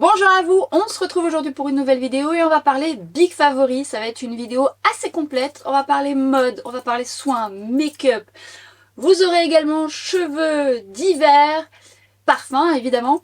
Bonjour à vous, on se retrouve aujourd'hui pour une nouvelle vidéo et on va parler Big Favori. Ça va être une vidéo assez complète, on va parler mode, on va parler soins, make-up. Vous aurez également cheveux d'hiver, parfums évidemment,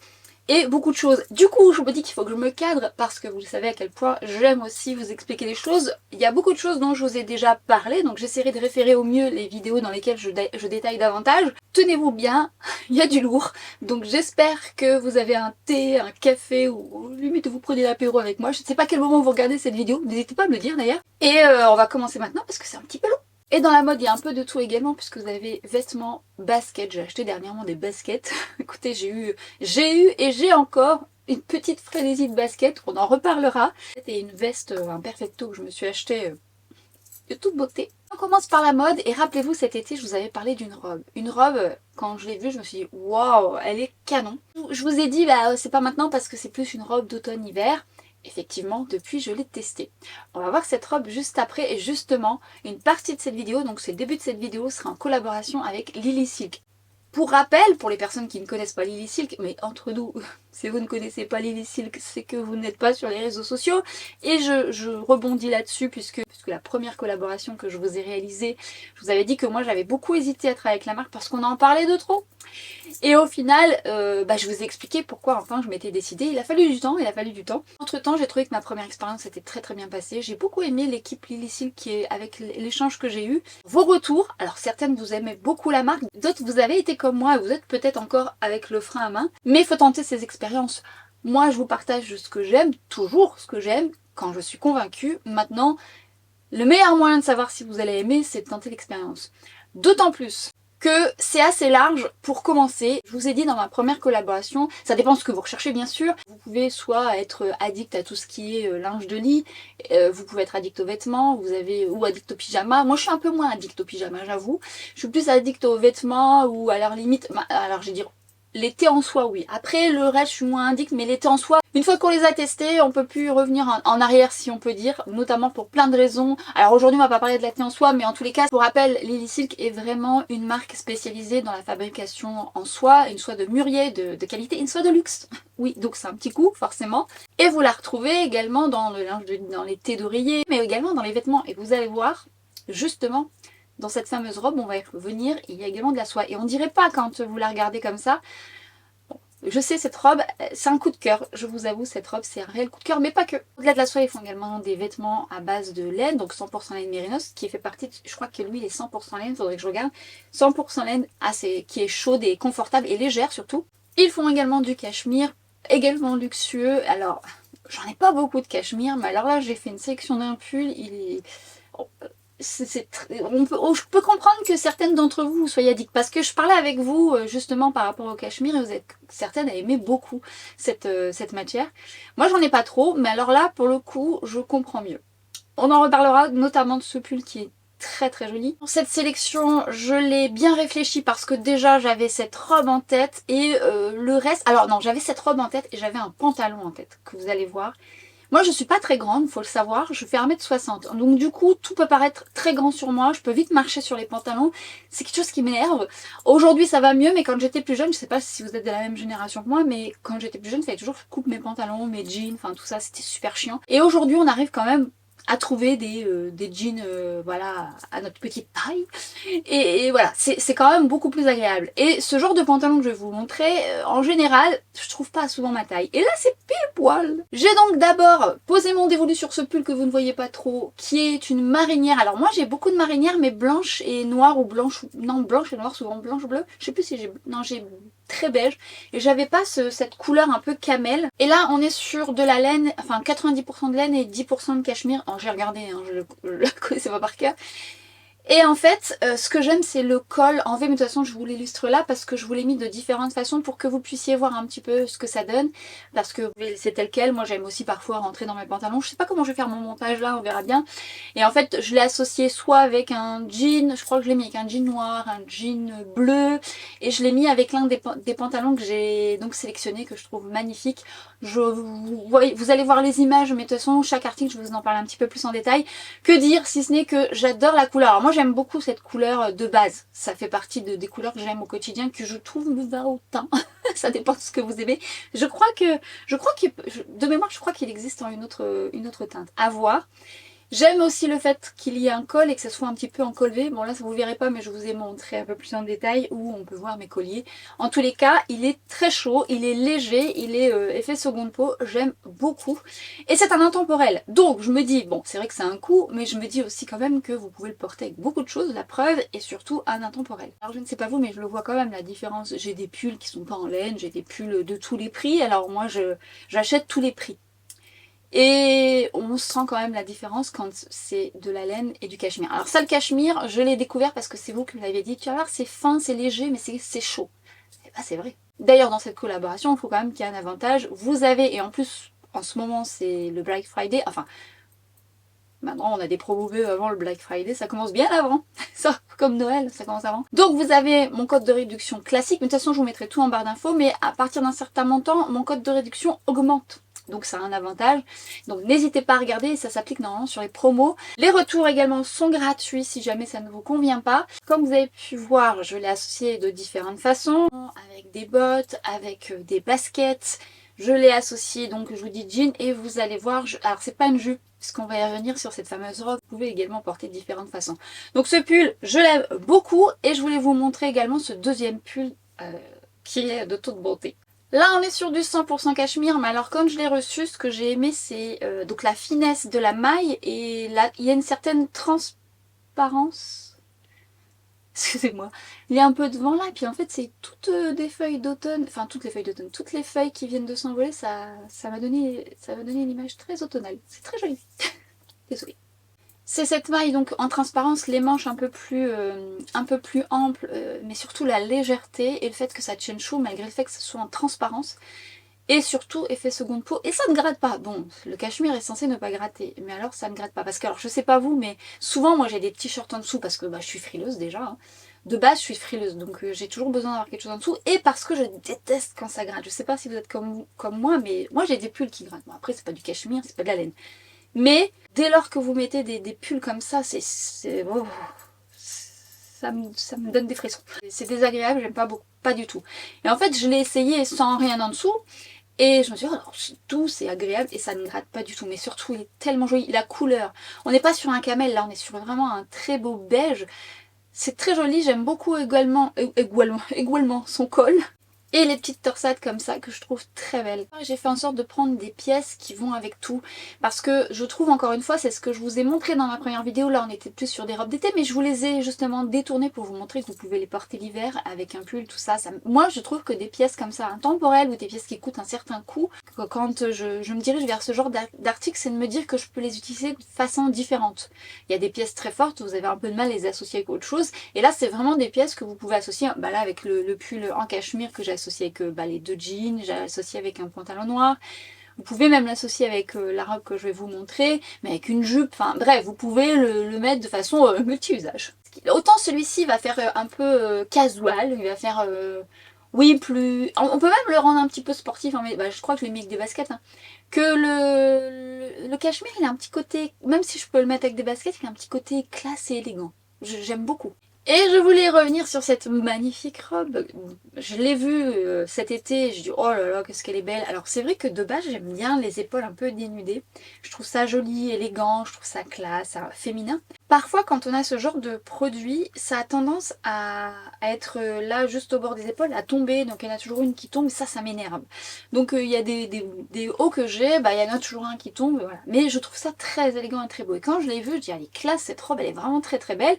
et beaucoup de choses. Du coup, je me dis qu'il faut que je me cadre parce que vous savez à quel point j'aime aussi vous expliquer les choses. Il y a beaucoup de choses dont je vous ai déjà parlé, donc j'essaierai de référer au mieux les vidéos dans lesquelles je détaille davantage. Tenez-vous bien, il y a du lourd, donc j'espère que vous avez un thé, un café ou limite vous prenez l'apéro avec moi. Je ne sais pas à quel moment vous regardez cette vidéo, n'hésitez pas à me le dire d'ailleurs. Et on va commencer maintenant parce que c'est un petit peu long. Et dans la mode, il y a un peu de tout également, puisque vous avez vêtements, baskets. J'ai acheté dernièrement des baskets. Écoutez, j'ai eu et j'ai encore une petite frénésie de baskets. On en reparlera. C'était une veste, un perfecto que je me suis acheté de toute beauté. On commence par la mode. Et rappelez-vous, cet été, je vous avais parlé d'une robe. Une robe, quand je l'ai vue, je me suis dit, waouh, elle est canon. Je vous ai dit, bah, c'est pas maintenant parce que c'est plus une robe d'automne-hiver. Effectivement, depuis je l'ai testée. On va voir cette robe juste après et justement, une partie de cette vidéo, donc c'est le début de cette vidéo, sera en collaboration avec Lily Silk. Pour rappel, pour les personnes qui ne connaissent pas Lily Silk, mais entre nous, si vous ne connaissez pas Lily Silk, c'est que vous n'êtes pas sur les réseaux sociaux. Et je rebondis là-dessus puisque la première collaboration que je vous ai réalisée, je vous avais dit que moi j'avais beaucoup hésité à travailler avec la marque parce qu'on en parlait de trop. Et au final, je vous ai expliqué pourquoi enfin je m'étais décidée. Il a fallu du temps, Entre temps, j'ai trouvé que ma première expérience était très très bien passée. J'ai beaucoup aimé l'équipe Lily Silk qui est avec l'échange que j'ai eu. Vos retours, alors certaines vous aimez beaucoup la marque, d'autres vous avez été comme moi et vous êtes peut-être encore avec le frein à main. Mais il faut tenter ces expériences. Moi, je vous partage ce que j'aime, toujours ce que j'aime, quand je suis convaincue. Maintenant, le meilleur moyen de savoir si vous allez aimer, c'est de tenter l'expérience. D'autant plus que c'est assez large pour commencer. Je vous ai dit dans ma première collaboration, ça dépend de ce que vous recherchez bien sûr. Vous pouvez soit être addict à tout ce qui est linge de lit, vous pouvez être addict aux vêtements, ou addict au pyjama. Moi je suis un peu moins addict au pyjama, j'avoue. Je suis plus addict aux vêtements ou à leur limite, alors je vais dire l'été en soi, oui. Après, le reste, je suis moins addict, mais l'été en soi, une fois qu'on les a testés, on peut plus revenir en arrière, si on peut dire, notamment pour plein de raisons. Alors aujourd'hui, on va pas parler de l'été en soi, mais en tous les cas, pour rappel, Lily Silk est vraiment une marque spécialisée dans la fabrication en soie, une soie de mûrier de qualité, une soie de luxe. Oui, donc c'est un petit coup, forcément. Et vous la retrouvez également dans le linge dans les thés d'oreiller, mais également dans les vêtements. Et vous allez voir, justement, dans cette fameuse robe, on va y revenir, il y a également de la soie. Et on dirait pas quand vous la regardez comme ça. Bon, je sais, cette robe, c'est un coup de cœur. Je vous avoue, cette robe, c'est un réel coup de cœur, mais pas que. Au-delà de la soie, ils font également des vêtements à base de laine, donc 100% laine mérinos, qui fait partie, je crois que lui, il est 100% laine, faudrait que je regarde. 100% laine, qui est chaude et confortable et légère surtout. Ils font également du cachemire, également luxueux. Alors, j'en ai pas beaucoup de cachemire, mais alors là, j'ai fait une sélection d'un pull, il est... je peux comprendre que certaines d'entre vous soyez addicts parce que je parlais avec vous justement par rapport au cachemire et vous êtes certaines à aimer beaucoup cette matière. Moi j'en ai pas trop, mais alors là pour le coup je comprends mieux. On en reparlera notamment de ce pull qui est très très joli. Pour cette sélection je l'ai bien réfléchi parce que déjà j'avais cette robe en tête et le reste, alors non, j'avais cette robe en tête et j'avais un pantalon en tête que vous allez voir. Moi je suis pas très grande, faut le savoir, je fais 1m60. Donc du coup tout peut paraître très grand sur moi, je peux vite marcher sur les pantalons. C'est quelque chose qui m'énerve. Aujourd'hui ça va mieux, mais quand j'étais plus jeune, je sais pas si vous êtes de la même génération que moi, mais quand j'étais plus jeune, il fallait toujours que je coupe mes pantalons, mes jeans, enfin tout ça, c'était super chiant. Et aujourd'hui on arrive quand même à trouver des jeans voilà, à notre petite taille. Et voilà, c'est quand même beaucoup plus agréable. Et ce genre de pantalon que je vais vous montrer, en général, je trouve pas souvent ma taille. Et là, c'est pile poil. J'ai donc d'abord posé mon dévolu sur ce pull que vous ne voyez pas trop, qui est une marinière. Alors moi, j'ai beaucoup de marinières, mais blanches et noires ou blanches. Non, blanches et noires, souvent blanche-bleu. Je sais plus si j'ai... Non, j'ai très beige. Et j'avais pas cette couleur un peu camel. Et là, on est sur de la laine, enfin 90% de laine et 10% de cachemire. Alors j'ai regardé, hein, je le connaissais pas par cœur. Et en fait, ce que j'aime c'est le col en V, mais de toute façon je vous l'illustre là parce que je vous l'ai mis de différentes façons pour que vous puissiez voir un petit peu ce que ça donne. Parce que c'est tel quel, moi j'aime aussi parfois rentrer dans mes pantalons. Je sais pas comment je vais faire mon montage là, on verra bien. Et en fait je l'ai associé soit avec un jean, je crois que je l'ai mis avec un jean noir, un jean bleu. Et je l'ai mis avec l'un des pantalons que j'ai donc sélectionné, que je trouve magnifique. Vous allez voir les images, mais de toute façon chaque article je vous en parle un petit peu plus en détail. Que dire si ce n'est que j'adore la couleur. Alors moi j'aime beaucoup cette couleur de base. Ça fait partie des couleurs que j'aime au quotidien, que je trouve me va au teint. Ça dépend de ce que vous aimez. De mémoire, je crois qu'il existe en une autre teinte. À voir. J'aime aussi le fait qu'il y ait un col et que ça soit un petit peu encolvé. Bon là vous verrez pas mais je vous ai montré un peu plus en détail où on peut voir mes colliers. En tous les cas il est très chaud, il est léger, il est effet seconde peau, j'aime beaucoup. Et c'est un intemporel. Donc je me dis, bon c'est vrai que c'est un coût mais je me dis aussi quand même que vous pouvez le porter avec beaucoup de choses, la preuve est surtout un intemporel. Alors je ne sais pas vous mais je le vois quand même la différence. J'ai des pulls qui sont pas en laine, j'ai des pulls de tous les prix. Alors moi j'achète tous les prix. Et on sent quand même la différence quand c'est de la laine et du cachemire. Alors ça le cachemire, je l'ai découvert parce que c'est vous qui me l'avez dit. Tu vas voir, c'est fin, c'est léger, mais c'est chaud. Et bah c'est vrai. D'ailleurs dans cette collaboration, il faut quand même qu'il y ait un avantage. Vous avez, et en plus en ce moment c'est le Black Friday, enfin maintenant on a des promos avant le Black Friday, ça commence bien avant. Ça, comme Noël, ça commence avant. Donc vous avez mon code de réduction classique, mais de toute façon je vous mettrai tout en barre d'infos, mais à partir d'un certain montant, mon code de réduction augmente. Donc ça a un avantage. Donc n'hésitez pas à regarder, ça s'applique normalement sur les promos. Les retours également sont gratuits si jamais ça ne vous convient pas. Comme vous avez pu voir, je l'ai associé de différentes façons, avec des bottes, avec des baskets. Je l'ai associé, donc je vous dis jean, et vous allez voir, alors c'est pas une jupe, puisqu'on va y revenir sur cette fameuse robe, vous pouvez également porter de différentes façons. Donc ce pull, je l'aime beaucoup, et je voulais vous montrer également ce deuxième pull qui est de toute beauté. Là on est sur du 100% cachemire, mais alors quand je l'ai reçu, ce que j'ai aimé c'est donc la finesse de la maille et là il y a une certaine transparence. Excusez-moi. Il y a un peu de vent là, et puis en fait c'est toutes des feuilles d'automne, enfin toutes les feuilles d'automne, toutes les feuilles qui viennent de s'envoler, ça m'a donné une image très automnale. C'est très joli. Désolée. C'est cette maille donc en transparence, les manches un peu plus amples, mais surtout la légèreté et le fait que ça tienne chaud malgré le fait que ce soit en transparence. Et surtout effet seconde peau, et ça ne gratte pas. Bon, le cachemire est censé ne pas gratter, mais alors ça ne gratte pas. Parce que alors je sais pas vous, mais souvent moi j'ai des t-shirts en dessous parce que bah, je suis frileuse déjà. Hein. De base je suis frileuse, donc j'ai toujours besoin d'avoir quelque chose en dessous. Et parce que je déteste quand ça gratte. Je sais pas si vous êtes comme moi, mais moi j'ai des pulls qui grattent. Bon après c'est pas du cachemire, c'est pas de la laine. Mais dès lors que vous mettez des pulls comme ça, oh, ça me donne des frissons. C'est désagréable, j'aime pas beaucoup, pas du tout. Et en fait, je l'ai essayé sans rien en dessous. Et je me suis dit, oh, c'est doux, c'est agréable et ça ne gratte pas du tout. Mais surtout, il est tellement joli. La couleur, on n'est pas sur un camel, là, on est sur vraiment un très beau beige. C'est très joli, j'aime beaucoup également son col. Et les petites torsades comme ça que je trouve très belles. J'ai fait en sorte de prendre des pièces qui vont avec tout. Parce que je trouve encore une fois, c'est ce que je vous ai montré dans ma première vidéo. Là on était plus sur des robes d'été, mais je vous les ai justement détournées pour vous montrer que vous pouvez les porter l'hiver avec un pull, tout ça. Moi je trouve que des pièces comme ça intemporelles ou des pièces qui coûtent un certain coût, quand je me dirige vers ce genre d'article, c'est de me dire que je peux les utiliser de façon différente. Il y a des pièces très fortes, vous avez un peu de mal à les associer avec autre chose. Et là c'est vraiment des pièces que vous pouvez associer, bah là avec le pull en cachemire que j'ai associé avec les deux jeans, j'ai associé avec un pantalon noir. Vous pouvez même l'associer avec la robe que je vais vous montrer, mais avec une jupe, enfin bref, vous pouvez le mettre de façon multi-usage. Autant celui-ci va faire un peu casual, il va faire, oui, plus... On peut même le rendre un petit peu sportif, hein, mais bah, je crois que je l'ai mis avec des baskets, hein. Que le cachemire, il a un petit côté, même si je peux le mettre avec des baskets, il a un petit côté classe et élégant. J'aime beaucoup. Et je voulais revenir sur cette magnifique robe. Je l'ai vue cet été, je dis oh là là qu'est-ce qu'elle est belle. Alors c'est vrai que de base j'aime bien les épaules un peu dénudées. Je trouve ça joli, élégant, je trouve ça classe, féminin. Parfois quand on a ce genre de produit, ça a tendance à être là juste au bord des épaules, à tomber. Donc il y en a toujours une qui tombe et ça m'énerve. Donc il y a des hauts que j'ai, bah, il y en a toujours un qui tombe. Voilà. Mais je trouve ça très élégant et très beau. Et quand je l'ai vue, je dis elle est classe cette robe, elle est vraiment très très belle.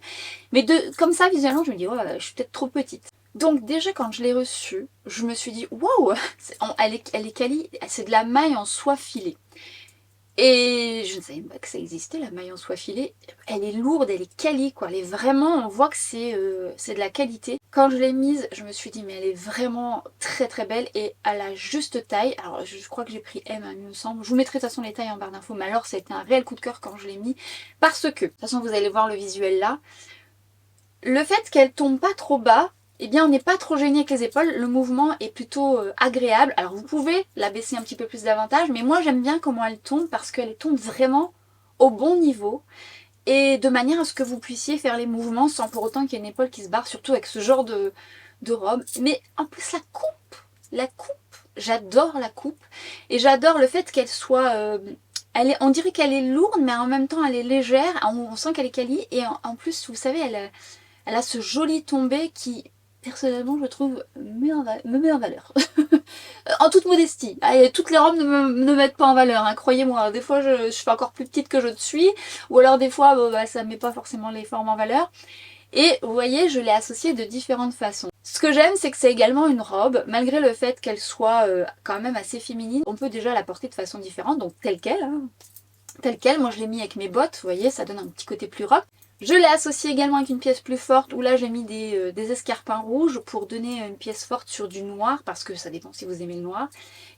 Mais comme ça visuellement je me dis oh, je suis peut-être trop petite. Donc déjà quand je l'ai reçue, je me suis dit waouh, elle est quali, c'est de la maille en soie filée. Et je ne savais pas que ça existait la maille en soie filée. Elle est lourde, elle est quali quoi, elle est vraiment, on voit que c'est de la qualité. Quand je l'ai mise, je me suis dit mais elle est vraiment très très belle et à la juste taille. Alors je crois que j'ai pris M, il me semble. Je vous mettrai de toute façon les tailles en barre d'infos, mais alors c'était un réel coup de cœur quand je l'ai mis. Parce que, de toute façon vous allez voir le visuel là. Le fait qu'elle tombe pas trop bas, eh bien on n'est pas trop gêné avec les épaules, le mouvement est plutôt agréable. Alors vous pouvez la baisser un petit peu plus davantage, mais moi j'aime bien comment elle tombe parce qu'elle tombe vraiment au bon niveau et de manière à ce que vous puissiez faire les mouvements sans pour autant qu'il y ait une épaule qui se barre, surtout avec ce genre de robe. Mais en plus la coupe, La coupe, j'adore la coupe et j'adore le fait qu'elle soit... on dirait qu'elle est lourde mais en même temps elle est légère, on sent qu'elle est quali et en plus vous savez elle a ce joli tombé qui personnellement je trouve me met en valeur. En toute modestie, allez, toutes les robes ne mettent pas en valeur, hein, croyez-moi, des fois je fais encore plus petite que je ne suis ou alors des fois bon, bah, ça ne met pas forcément les formes en valeur. Et vous voyez, je l'ai associée de différentes façons. Ce que j'aime, c'est que c'est également une robe, malgré le fait qu'elle soit quand même assez féminine. On peut déjà la porter de façon différente, donc telle qu'elle. Hein. Telle qu'elle, moi je l'ai mis avec mes bottes, vous voyez, ça donne un petit côté plus rock. Je l'ai associée également avec une pièce plus forte, où là j'ai mis des escarpins rouges pour donner une pièce forte sur du noir, parce que ça dépend si vous aimez le noir.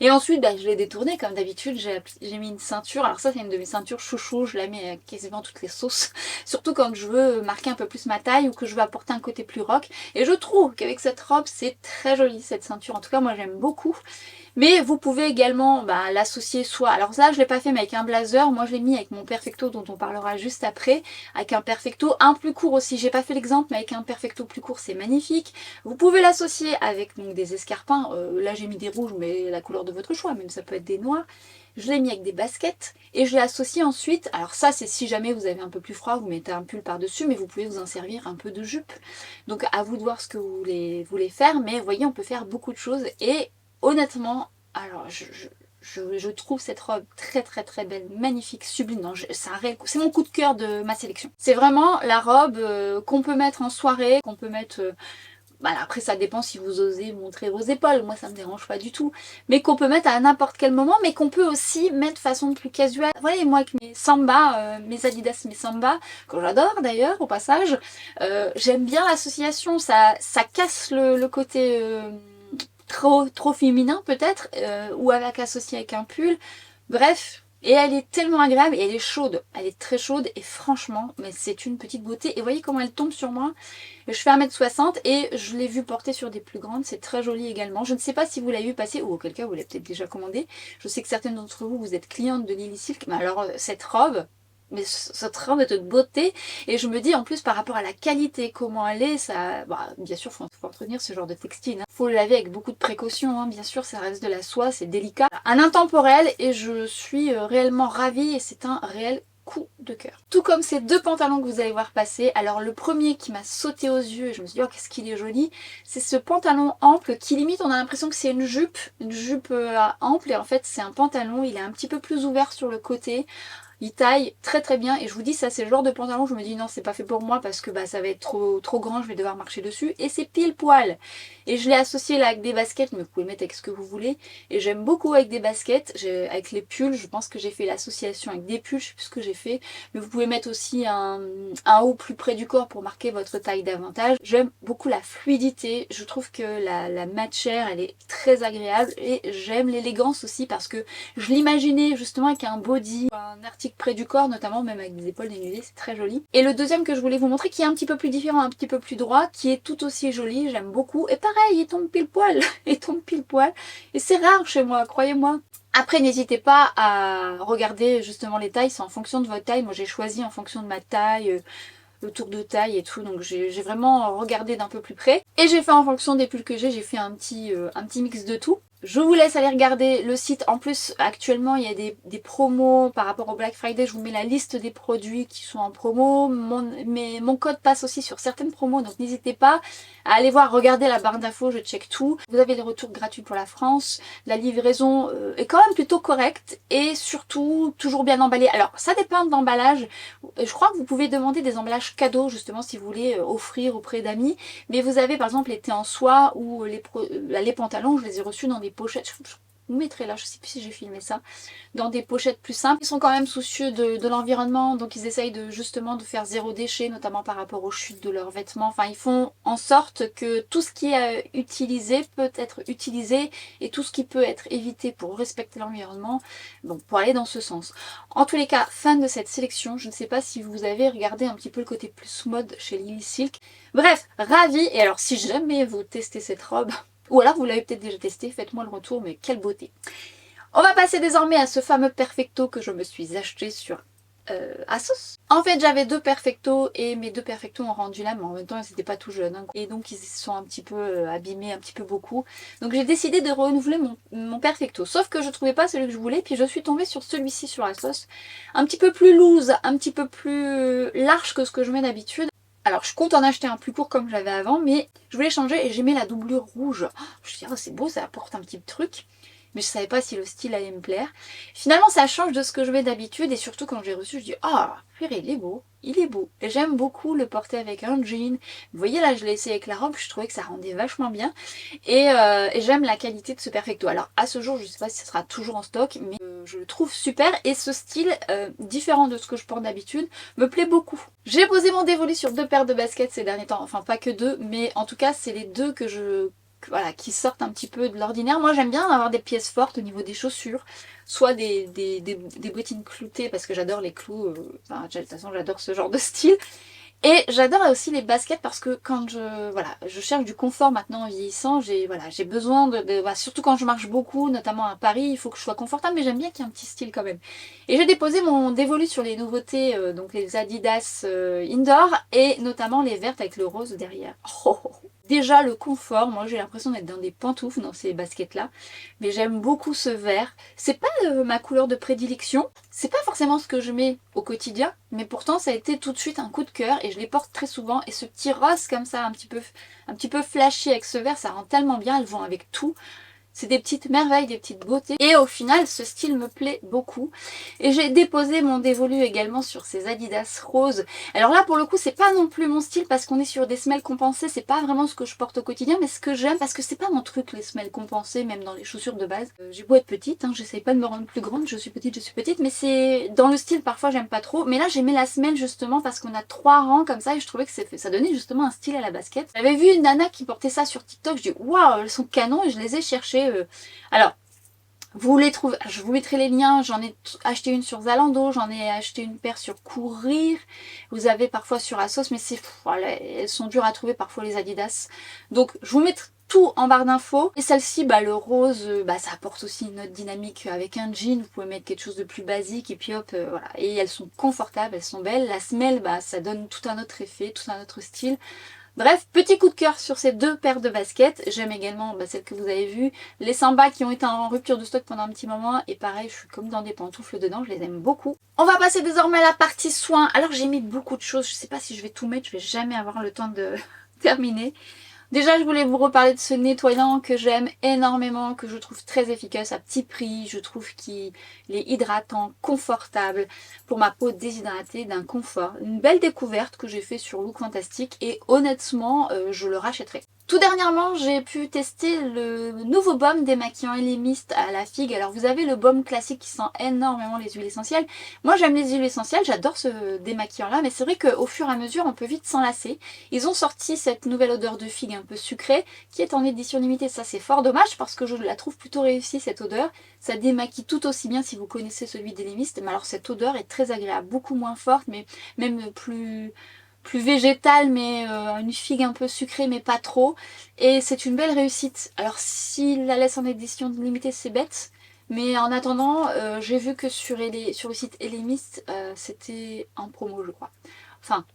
Et ensuite, bah, je l'ai détournée, comme d'habitude, j'ai mis une ceinture. Alors ça, c'est une de mes ceintures chouchou, je la mets à quasiment toutes les sauces. Surtout quand je veux marquer un peu plus ma taille, ou que je veux apporter un côté plus rock. Et je trouve qu'avec cette robe, c'est très joli, cette ceinture. En tout cas, moi j'aime beaucoup. Mais vous pouvez également bah, l'associer soit... Alors ça, je l'ai pas fait, mais avec un blazer. Moi, je l'ai mis avec mon perfecto, dont on parlera juste après. Avec un perfecto, un plus court aussi. J'ai pas fait l'exemple, mais avec un perfecto plus court, c'est magnifique. Vous pouvez l'associer avec donc, des escarpins. Là, j'ai mis des rouges, mais la couleur de votre choix. Même ça peut être des noirs. Je l'ai mis avec des baskets et je l'ai associé ensuite. Alors ça, c'est si jamais vous avez un peu plus froid, vous mettez un pull par-dessus, mais vous pouvez vous en servir un peu de jupe. Donc à vous de voir ce que vous voulez faire. Mais vous voyez, on peut faire beaucoup de choses et... Honnêtement, alors je trouve cette robe très très très belle, magnifique, sublime. C'est mon coup de cœur de ma sélection. C'est vraiment la robe qu'on peut mettre en soirée, qu'on peut mettre... Voilà, après ça dépend si vous osez montrer vos épaules, moi ça me dérange pas du tout. Mais qu'on peut mettre à n'importe quel moment, mais qu'on peut aussi mettre de façon plus casual. Vous voyez, moi avec mes Samba, mes Adidas, mes Samba, que j'adore d'ailleurs au passage, j'aime bien l'association, ça casse le côté... trop féminin peut-être, ou avec associé avec un pull. Bref, et elle est tellement agréable et elle est chaude. Elle est très chaude et franchement, mais c'est une petite beauté. Et voyez comment elle tombe sur moi. Je fais 1m60 et je l'ai vue porter sur des plus grandes. C'est très joli également. Je ne sais pas si vous l'avez vu passer ou auquel cas vous l'avez peut-être déjà commandé. Je sais que certaines d'entre vous, vous êtes clientes de Lily Silk. Mais alors cette robe... Mais cette robe est de beauté et je me dis en plus par rapport à la qualité, comment elle est, ça, bah, bien sûr faut entretenir ce genre de textile. Hein. Faut le laver avec beaucoup de précautions, hein. Bien sûr ça reste de la soie, c'est délicat. Un intemporel et je suis réellement ravie et c'est un réel coup de cœur. Tout comme ces deux pantalons que vous allez voir passer. Alors le premier qui m'a sauté aux yeux et je me suis dit oh qu'est-ce qu'il est joli, c'est ce pantalon ample qui limite on a l'impression que c'est une jupe ample et en fait c'est un pantalon, il est un petit peu plus ouvert sur le côté. Il taille très très bien et je vous dis ça c'est le genre de pantalon je me dis non c'est pas fait pour moi parce que bah, ça va être trop grand, je vais devoir marcher dessus et c'est pile poil. Et je l'ai associé là avec des baskets, mais vous pouvez mettre avec ce que vous voulez. Et j'aime beaucoup avec des baskets, avec les pulls, je pense que j'ai fait l'association avec des pulls, je sais plus ce que j'ai fait. Mais vous pouvez mettre aussi un haut plus près du corps pour marquer votre taille davantage. J'aime beaucoup la fluidité, je trouve que la matière elle est très agréable et j'aime l'élégance aussi parce que je l'imaginais justement avec un body, un article près du corps, notamment même avec des épaules dénudées, c'est très joli. Et le deuxième que je voulais vous montrer, qui est un petit peu plus différent, un petit peu plus droit, qui est tout aussi joli, j'aime beaucoup. Et pareil, il tombe pile poil, il tombe pile poil. Et c'est rare chez moi, croyez-moi. Après, n'hésitez pas à regarder justement les tailles, c'est en fonction de votre taille. Moi, j'ai choisi en fonction de ma taille, le tour de taille et tout, donc j'ai vraiment regardé d'un peu plus près. Et j'ai fait en fonction des pulls que j'ai fait un petit mix de tout. Je vous laisse aller regarder le site. En plus, actuellement, il y a des promos par rapport au Black Friday. Je vous mets la liste des produits qui sont en promo. Mon code passe aussi sur certaines promos, donc n'hésitez pas à aller voir, regarder la barre d'infos, je check tout. Vous avez les retours gratuits pour la France. La livraison est quand même plutôt correcte et surtout toujours bien emballée. Alors, ça dépend de l'emballage. Je crois que vous pouvez demander des emballages cadeaux, justement, si vous voulez offrir auprès d'amis. Mais vous avez, par exemple, les thés en soie ou les pantalons, je les ai reçus dans des pochettes, je vous mettrai là, je sais plus si j'ai filmé ça, dans des pochettes plus simples. Ils sont quand même soucieux de l'environnement, donc ils essayent justement de faire zéro déchet, notamment par rapport aux chutes de leurs vêtements. Enfin, ils font en sorte que tout ce qui est utilisé peut être utilisé et tout ce qui peut être évité pour respecter l'environnement, bon, pour aller dans ce sens. En tous les cas, fin de cette sélection. Je ne sais pas si vous avez regardé un petit peu le côté plus mode chez Lily Silk. Bref, ravie. Et alors, si jamais vous testez cette robe, ou alors vous l'avez peut-être déjà testé, faites-moi le retour, mais quelle beauté. On va passer désormais à ce fameux perfecto que je me suis acheté sur Asos. En fait j'avais 2 Perfecto et mes 2 Perfecto ont rendu l'âme, mais en même temps ils n'étaient pas tout jeunes hein, et donc ils se sont un petit peu abîmés, un petit peu beaucoup. Donc j'ai décidé de renouveler mon Perfecto, sauf que je trouvais pas celui que je voulais, puis je suis tombée sur celui-ci sur Asos, un petit peu plus loose, un petit peu plus large que ce que je mets d'habitude. Alors je compte en acheter un plus court comme j'avais avant, mais je voulais changer et j'aimais la doublure rouge. Je me suis dit oh, c'est beau, ça apporte un petit truc. Mais je savais pas si le style allait me plaire. Finalement ça change de ce que je mets d'habitude et surtout quand j'ai reçu je dis ah purée il est beau, il est beau. Et j'aime beaucoup le porter avec un jean. Vous voyez là je l'ai essayé avec la robe, je trouvais que ça rendait vachement bien. Et j'aime la qualité de ce Perfecto. Alors à ce jour je sais pas si ça sera toujours en stock mais je le trouve super et ce style différent de ce que je porte d'habitude me plaît beaucoup. J'ai posé mon dévolu sur 2 paires de baskets ces derniers temps, enfin pas que 2 mais en tout cas c'est les 2 voilà, qui sortent un petit peu de l'ordinaire. Moi j'aime bien avoir des pièces fortes au niveau des chaussures, soit des bottines cloutées parce que j'adore les clous, enfin, de toute façon j'adore ce genre de style. Et j'adore aussi les baskets parce que quand je cherche du confort maintenant en vieillissant, j'ai besoin voilà, surtout quand je marche beaucoup, notamment à Paris, il faut que je sois confortable, mais j'aime bien qu'il y ait un petit style quand même. Et j'ai déposé mon dévolu sur les nouveautés, donc les Adidas Indoor et notamment les vertes avec le rose derrière. Oh, oh, oh. Déjà le confort, moi j'ai l'impression d'être dans des pantoufles dans ces baskets là, mais j'aime beaucoup ce vert. C'est pas ma couleur de prédilection, c'est pas forcément ce que je mets au quotidien, mais pourtant ça a été tout de suite un coup de cœur et je les porte très souvent. Et ce petit rose comme ça, un petit peu flashy avec ce vert, ça rend tellement bien, elles vont avec tout. C'est des petites merveilles, des petites beautés. Et au final, ce style me plaît beaucoup. Et j'ai déposé mon dévolu également sur ces Adidas roses. Alors là, pour le coup, c'est pas non plus mon style parce qu'on est sur des semelles compensées. C'est pas vraiment ce que je porte au quotidien, mais ce que j'aime parce que c'est pas mon truc, les semelles compensées, même dans les chaussures de base. J'ai beau être petite, hein, j'essaye pas de me rendre plus grande. Je suis petite, mais c'est dans le style, parfois j'aime pas trop. Mais là, j'ai mis la semelle justement parce qu'on a 3 rangs comme ça et je trouvais que ça donnait justement un style à la basket. J'avais vu une nana qui portait ça sur TikTok. Je dis waouh, elles sont canon et je les ai cherchées. Alors, vous les trouvez, je vous mettrai les liens, j'en ai acheté une sur Zalando, j'en ai acheté une paire sur Courir, vous avez parfois sur Asos, mais voilà, elles sont dures à trouver parfois les Adidas. Donc je vous mettrai tout en barre d'infos. Et celle-ci, le rose, ça apporte aussi une autre dynamique avec un jean, vous pouvez mettre quelque chose de plus basique et puis hop, voilà. Et elles sont confortables, elles sont belles, la semelle, ça donne tout un autre effet, tout un autre style. Bref, petit coup de cœur sur ces 2 paires de baskets. J'aime également celles que vous avez vues. Les Samba qui ont été en rupture de stock pendant un petit moment. Et pareil, je suis comme dans des pantoufles dedans, je les aime beaucoup. On va passer désormais à la partie soins. Alors j'ai mis beaucoup de choses, je sais pas si je vais tout mettre, je vais jamais avoir le temps de terminer. Déjà, je voulais vous reparler de ce nettoyant que j'aime énormément, que je trouve très efficace à petit prix. Je trouve qu'il est hydratant, confortable pour ma peau déshydratée, d'un confort. Une belle découverte que j'ai fait sur Look Fantastic et honnêtement, je le rachèterai. Tout dernièrement, j'ai pu tester le nouveau baume démaquillant Elemis à la figue. Alors vous avez le baume classique qui sent énormément les huiles essentielles. Moi j'aime les huiles essentielles, j'adore ce démaquillant là, mais c'est vrai qu'au fur et à mesure on peut vite s'en lasser. Ils ont sorti cette nouvelle odeur de figue un peu sucrée qui est en édition limitée. Ça c'est fort dommage parce que je la trouve plutôt réussie cette odeur. Ça démaquille tout aussi bien si vous connaissez celui d'Elemis. Mais alors cette odeur est très agréable, beaucoup moins forte mais même plus végétale, mais une figue un peu sucrée mais pas trop, et c'est une belle réussite. Alors s'il la laisse en édition limitée c'est bête, mais en attendant j'ai vu que sur le site Elemis c'était en promo je crois. Enfin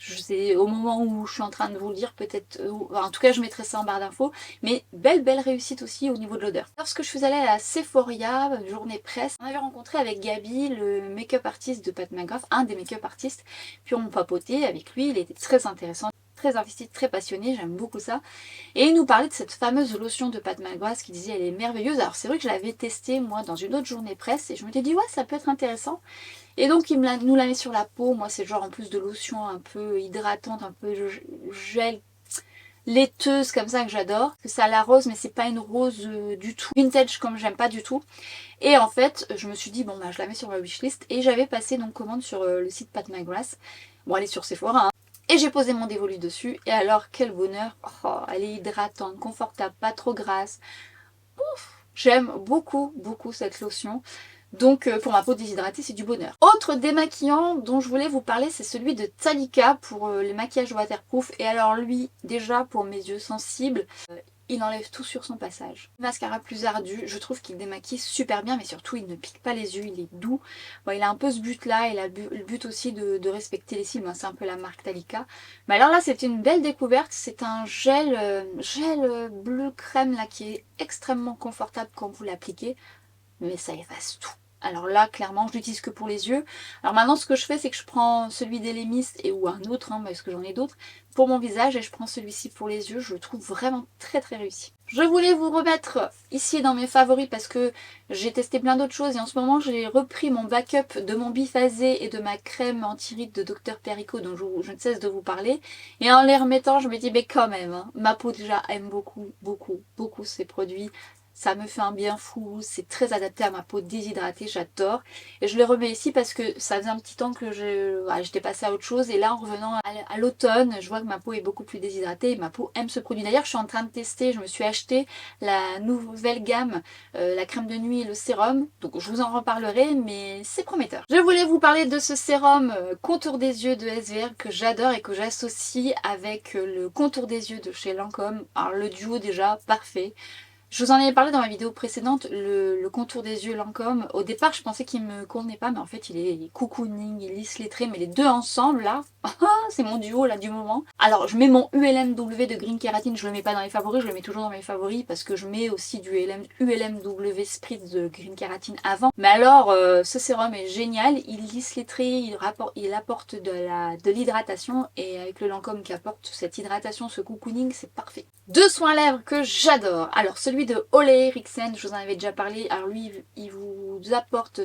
je sais, au moment où je suis en train de vous le dire, peut-être, en tout cas je mettrai ça en barre d'infos, mais belle réussite aussi au niveau de l'odeur. Lorsque je suis allée à la Sephora, journée presse, on avait rencontré avec Gabi, le make-up artiste de Pat McGrath, un des make-up artistes, puis on papotait avec lui, il était très intéressant, très investi, très passionné, j'aime beaucoup ça. Et il nous parlait de cette fameuse lotion de Pat McGrath qui disait elle est merveilleuse. Alors c'est vrai que je l'avais testée moi dans une autre journée presse et je me suis dit ouais ça peut être intéressant. Et donc il nous la met sur la peau, moi c'est genre en plus de lotion un peu hydratante, un peu gel laiteuse comme ça que j'adore. Ça a la rose mais c'est pas une rose du tout vintage comme j'aime pas du tout. Et en fait je me suis dit bon je la mets sur ma wishlist et j'avais passé donc commande sur le site Pat McGrath. Bon elle est sur Sephora hein. Et j'ai posé mon dévolu dessus et alors quel bonheur, oh, elle est hydratante, confortable, pas trop grasse. Ouf, j'aime beaucoup cette lotion. Donc pour ma peau déshydratée c'est du bonheur. Autre démaquillant dont je voulais vous parler c'est celui de Talika pour les maquillages waterproof. Et alors lui déjà pour mes yeux sensibles il enlève tout sur son passage. Mascara plus ardu, je trouve qu'il démaquille super bien, mais surtout il ne pique pas les yeux, il est doux. Bon, il a un peu ce but là, il a le but aussi de respecter les cils, c'est un peu la marque Talika. Mais alors là c'est une belle découverte, c'est un gel, bleu crème là qui est extrêmement confortable quand vous l'appliquez, mais ça efface tout. Alors là, clairement, je l'utilise que pour les yeux. Alors maintenant, ce que je fais, c'est que je prends celui d'Elemis ou un autre, parce que j'en ai d'autres, pour mon visage, et je prends celui-ci pour les yeux. Je le trouve vraiment très très réussi. Je voulais vous remettre ici dans mes favoris parce que j'ai testé plein d'autres choses et en ce moment, j'ai repris mon backup de mon biphasé et de ma crème anti-rides de Dr Perico dont je ne cesse de vous parler. Et en les remettant, je me dis, mais quand même, ma peau déjà aime beaucoup, beaucoup, beaucoup ces produits. Ça me fait un bien fou, c'est très adapté à ma peau déshydratée, j'adore. Et je les remets ici parce que ça faisait un petit temps que j'étais passée à autre chose. Et là, en revenant à l'automne, je vois que ma peau est beaucoup plus déshydratée et ma peau aime ce produit. D'ailleurs, je suis en train de tester, je me suis acheté la nouvelle gamme, la crème de nuit et le sérum. Donc je vous en reparlerai, mais c'est prometteur. Je voulais vous parler de ce sérum contour des yeux de SVR que j'adore et que j'associe avec le contour des yeux de chez Lancôme. Alors le duo déjà, parfait. Je vous en avais parlé dans ma vidéo précédente, le contour des yeux Lancôme. Au départ, je pensais qu'il me convenait pas, mais en fait, il est cocooning, il lisse les traits, mais les deux ensemble, là, c'est mon duo, là, du moment. Alors, je mets mon ULMW de Green Keratin, je le mets pas dans les favoris, je le mets toujours dans mes favoris, parce que je mets aussi du ULMW Spritz de Green Keratin avant. Mais alors, ce sérum est génial, il lisse les traits, il apporte de l'hydratation, et avec le Lancôme qui apporte cette hydratation, ce cocooning, c'est parfait. Deux soins lèvres que j'adore. Alors, celui de Ole Henriksen, je vous en avais déjà parlé. Alors lui, il vous apporte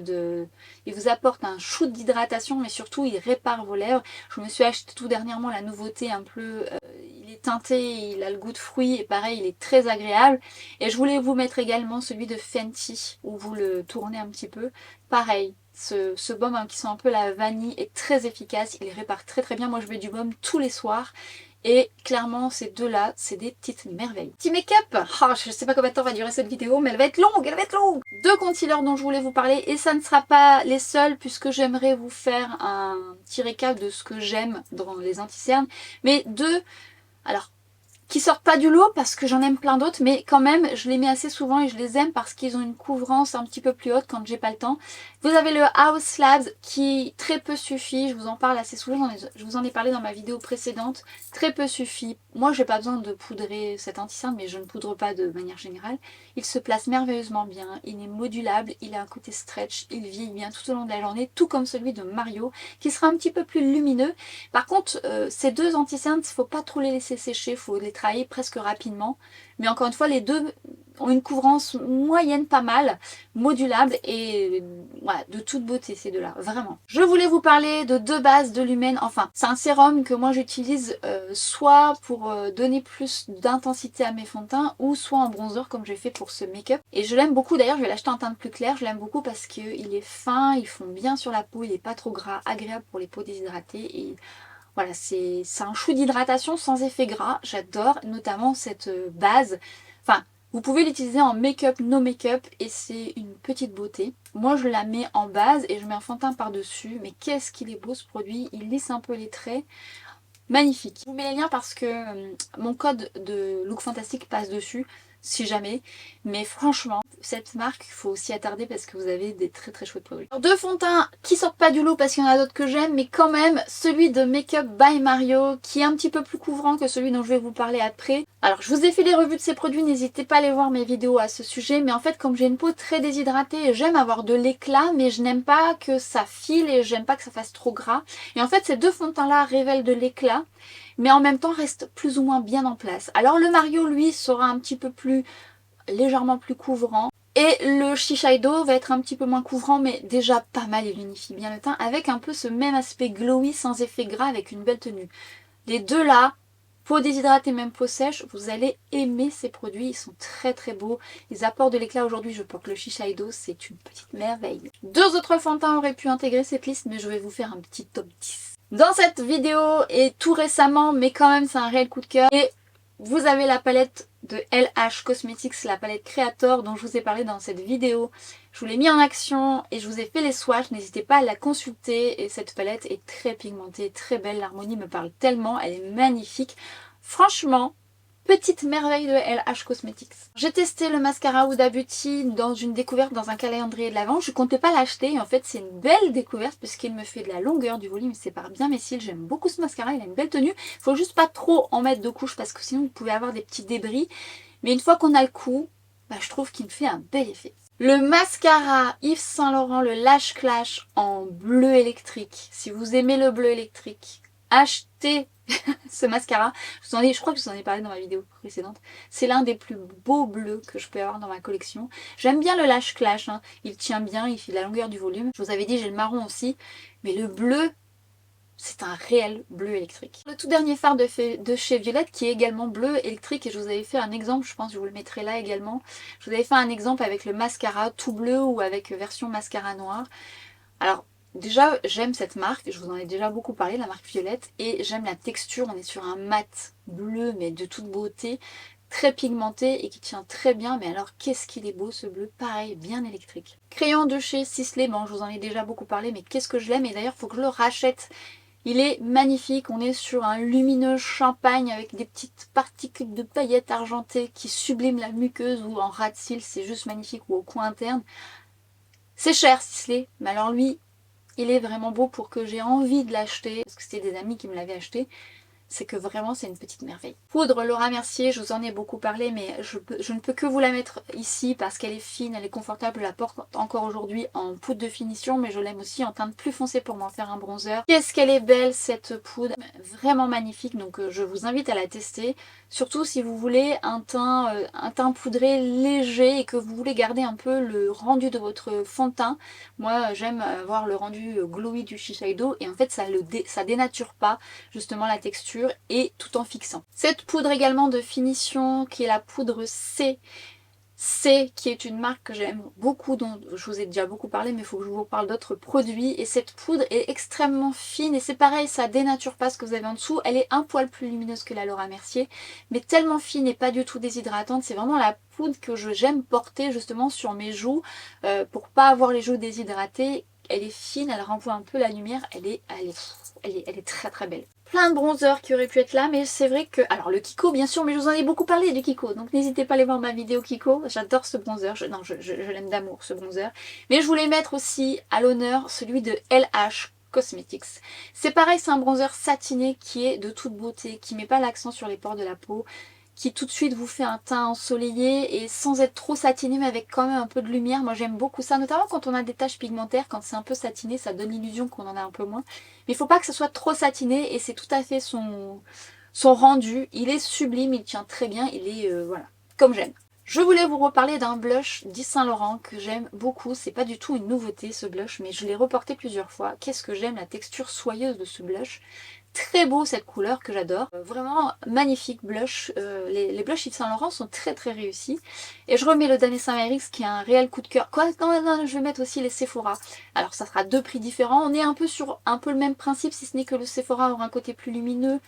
un shoot d'hydratation, mais surtout il répare vos lèvres. Je me suis acheté tout dernièrement la nouveauté un peu, il est teinté, il a le goût de fruits et pareil, il est très agréable. Et je voulais vous mettre également celui de Fenty, où vous le tournez un petit peu. Pareil. Ce baume qui sent un peu la vanille est très efficace, il répare très très bien. Moi je mets du baume tous les soirs. Et clairement, ces deux-là, c'est des petites merveilles. Petit make-up, je sais pas combien de temps va durer cette vidéo, mais elle va être longue, elle va être longue. Deux concealers dont je voulais vous parler, et ça ne sera pas les seuls, puisque j'aimerais vous faire un petit récap de ce que j'aime dans les anti-cernes. Mais deux, alors, qui sortent pas du lot parce que j'en aime plein d'autres, mais quand même je les mets assez souvent et je les aime parce qu'ils ont une couvrance un petit peu plus haute quand j'ai pas le temps. Vous avez le House Labs qui très peu suffit, je vous en parle assez souvent, je vous en ai parlé dans ma vidéo précédente, très peu suffit. Moi j'ai pas besoin de poudrer cet anti-cerne, mais je ne poudre pas de manière générale. Il se place merveilleusement bien, il est modulable, il a un côté stretch, il vieillit bien tout au long de la journée, tout comme celui de Mario qui sera un petit peu plus lumineux. Par contre ces deux anti-cernes, il faut pas trop les laisser sécher, il faut les travailler presque rapidement. Mais encore une fois, les deux ont une couvrance moyenne pas mal, modulable et voilà, de toute beauté ces deux-là, vraiment. Je voulais vous parler de deux bases de Lumen. Enfin, c'est un sérum que moi j'utilise soit pour donner plus d'intensité à mes fonds de teint ou soit en bronzer comme j'ai fait pour ce make-up. Et je l'aime beaucoup, d'ailleurs je vais l'acheter en teinte plus claire, je l'aime beaucoup parce qu'il est fin, il fond bien sur la peau, il n'est pas trop gras, agréable pour les peaux déshydratées et voilà, c'est un shoot d'hydratation sans effet gras, j'adore notamment cette base. Enfin, vous pouvez l'utiliser en make-up, no make-up et c'est une petite beauté. Moi je la mets en base et je mets un fond de teint par-dessus, mais qu'est-ce qu'il est beau ce produit, il lisse un peu les traits. Magnifique. Je vous mets les liens parce que mon code de Look Fantastique passe dessus, si jamais. Mais franchement, cette marque, il faut s'y attarder parce que vous avez des très très chouettes produits. Alors, deux fonds de teint qui sortent pas du lot parce qu'il y en a d'autres que j'aime, mais quand même celui de Makeup by Mario qui est un petit peu plus couvrant que celui dont je vais vous parler après. Alors je vous ai fait les revues de ces produits, n'hésitez pas à aller voir mes vidéos à ce sujet, mais en fait comme j'ai une peau très déshydratée, j'aime avoir de l'éclat, mais je n'aime pas que ça file et j'aime pas que ça fasse trop gras. Et en fait ces deux fonds de teint là révèlent de l'éclat, mais en même temps restent plus ou moins bien en place. Alors le Mario lui sera un petit peu plus, légèrement plus couvrant. Et le Shiseido va être un petit peu moins couvrant, mais déjà pas mal, il unifie bien le teint, avec un peu ce même aspect glowy sans effet gras, avec une belle tenue. Les deux là, peau déshydratée, même peau sèche, vous allez aimer ces produits, ils sont très très beaux. Ils apportent de l'éclat aujourd'hui, je porte le Shiseido, c'est une petite merveille. Deux autres fonds de teint auraient pu intégrer cette liste, mais je vais vous faire un petit top 10. Dans cette vidéo, et tout récemment, mais quand même c'est un réel coup de cœur, et vous avez la palette de LH Cosmetics, la palette Creator dont je vous ai parlé dans cette vidéo. Je vous l'ai mis en action et je vous ai fait les swatchs, n'hésitez pas à la consulter. Et cette palette est très pigmentée, très belle, l'harmonie me parle tellement, elle est magnifique. Franchement, petite merveille de LH Cosmetics. J'ai testé le mascara Huda Beauty dans une découverte dans un calendrier de l'Avent. Je comptais pas l'acheter et en fait c'est une belle découverte puisqu'il me fait de la longueur, du volume, il sépare bien mes cils. J'aime beaucoup ce mascara, il a une belle tenue. Faut juste pas trop en mettre de couches parce que sinon vous pouvez avoir des petits débris. Mais une fois qu'on a le coup, bah, je trouve qu'il me fait un bel effet. Le mascara Yves Saint Laurent, le Lash Clash en bleu électrique. Si vous aimez le bleu électrique, achetez ce mascara. Je crois que je vous en ai parlé dans ma vidéo précédente. C'est l'un des plus beaux bleus que je peux avoir dans ma collection. J'aime bien le Lash Clash, hein. Il tient bien, il fait de la longueur du volume. Je vous avais dit j'ai le marron aussi, mais le bleu, c'est un réel bleu électrique. Le tout dernier fard de chez Violette qui est également bleu électrique et je vous avais fait un exemple, je pense que je vous le mettrai là également. Je vous avais fait un exemple avec le mascara tout bleu ou avec version mascara noir. Alors déjà j'aime cette marque, je vous en ai déjà beaucoup parlé, la marque Violette, et j'aime la texture, on est sur un mat bleu mais de toute beauté, très pigmenté et qui tient très bien, mais alors qu'est-ce qu'il est beau ce bleu, pareil, bien électrique. Crayon de chez Sisley, bon je vous en ai déjà beaucoup parlé, mais qu'est-ce que je l'aime, et d'ailleurs il faut que je le rachète. Il est magnifique, on est sur un lumineux champagne avec des petites particules de paillettes argentées qui subliment la muqueuse ou en ras de cils, c'est juste magnifique, ou au coin interne. C'est cher Sisley, mais alors lui, il est vraiment beau pour que j'ai envie de l'acheter, parce que c'était des amis qui me l'avaient acheté. C'est que vraiment c'est une petite merveille. Poudre Laura Mercier, je vous en ai beaucoup parlé mais je ne peux que vous la mettre ici parce qu'elle est fine, elle est confortable, je la porte encore aujourd'hui en poudre de finition mais je l'aime aussi en teinte plus foncée pour m'en faire un bronzer. Qu'est-ce qu'elle est belle cette poudre, vraiment magnifique, donc je vous invite à la tester. Surtout si vous voulez un teint poudré léger et que vous voulez garder un peu le rendu de votre fond de teint. Moi j'aime avoir le rendu glowy du Shiseido et en fait ça dénature pas justement la texture et tout en fixant. Cette poudre également de finition qui est la poudre C, qui est une marque que j'aime beaucoup, dont je vous ai déjà beaucoup parlé mais il faut que je vous parle d'autres produits, et cette poudre est extrêmement fine et c'est pareil, ça dénature pas ce que vous avez en dessous. Elle est un poil plus lumineuse que la Laura Mercier mais tellement fine et pas du tout déshydratante. C'est vraiment la poudre que j'aime porter justement sur mes joues pour pas avoir les joues déshydratées. Elle est fine, elle renvoie un peu la lumière, elle est très très belle. Plein de bronzers qui auraient pu être là, mais c'est vrai que... Alors le Kiko bien sûr, mais je vous en ai beaucoup parlé du Kiko, donc n'hésitez pas à aller voir ma vidéo Kiko, j'adore ce bronzer, je l'aime d'amour ce bronzer. Mais je voulais mettre aussi à l'honneur celui de LH Cosmetics. C'est pareil, c'est un bronzer satiné qui est de toute beauté, qui met pas l'accent sur les pores de la peau, qui tout de suite vous fait un teint ensoleillé et sans être trop satiné mais avec quand même un peu de lumière. Moi j'aime beaucoup ça, notamment quand on a des taches pigmentaires, quand c'est un peu satiné ça donne l'illusion qu'on en a un peu moins. Mais il faut pas que ce soit trop satiné et c'est tout à fait son rendu. Il est sublime, il tient très bien, il est voilà, comme j'aime. Je voulais vous reparler d'un blush d'Yves Saint Laurent que j'aime beaucoup. C'est pas du tout une nouveauté ce blush mais je l'ai reporté plusieurs fois. Qu'est-ce que j'aime la texture soyeuse de ce blush. Très beau cette couleur que j'adore, vraiment magnifique blush, les blushs Yves Saint Laurent sont très très réussis. Et je remets le Danessa Myrix qui est un réel coup de cœur. Quoi, non, je vais mettre aussi les Sephora. Alors ça sera deux prix différents, on est un peu sur un peu le même principe si ce n'est que le Sephora aura un côté plus lumineux,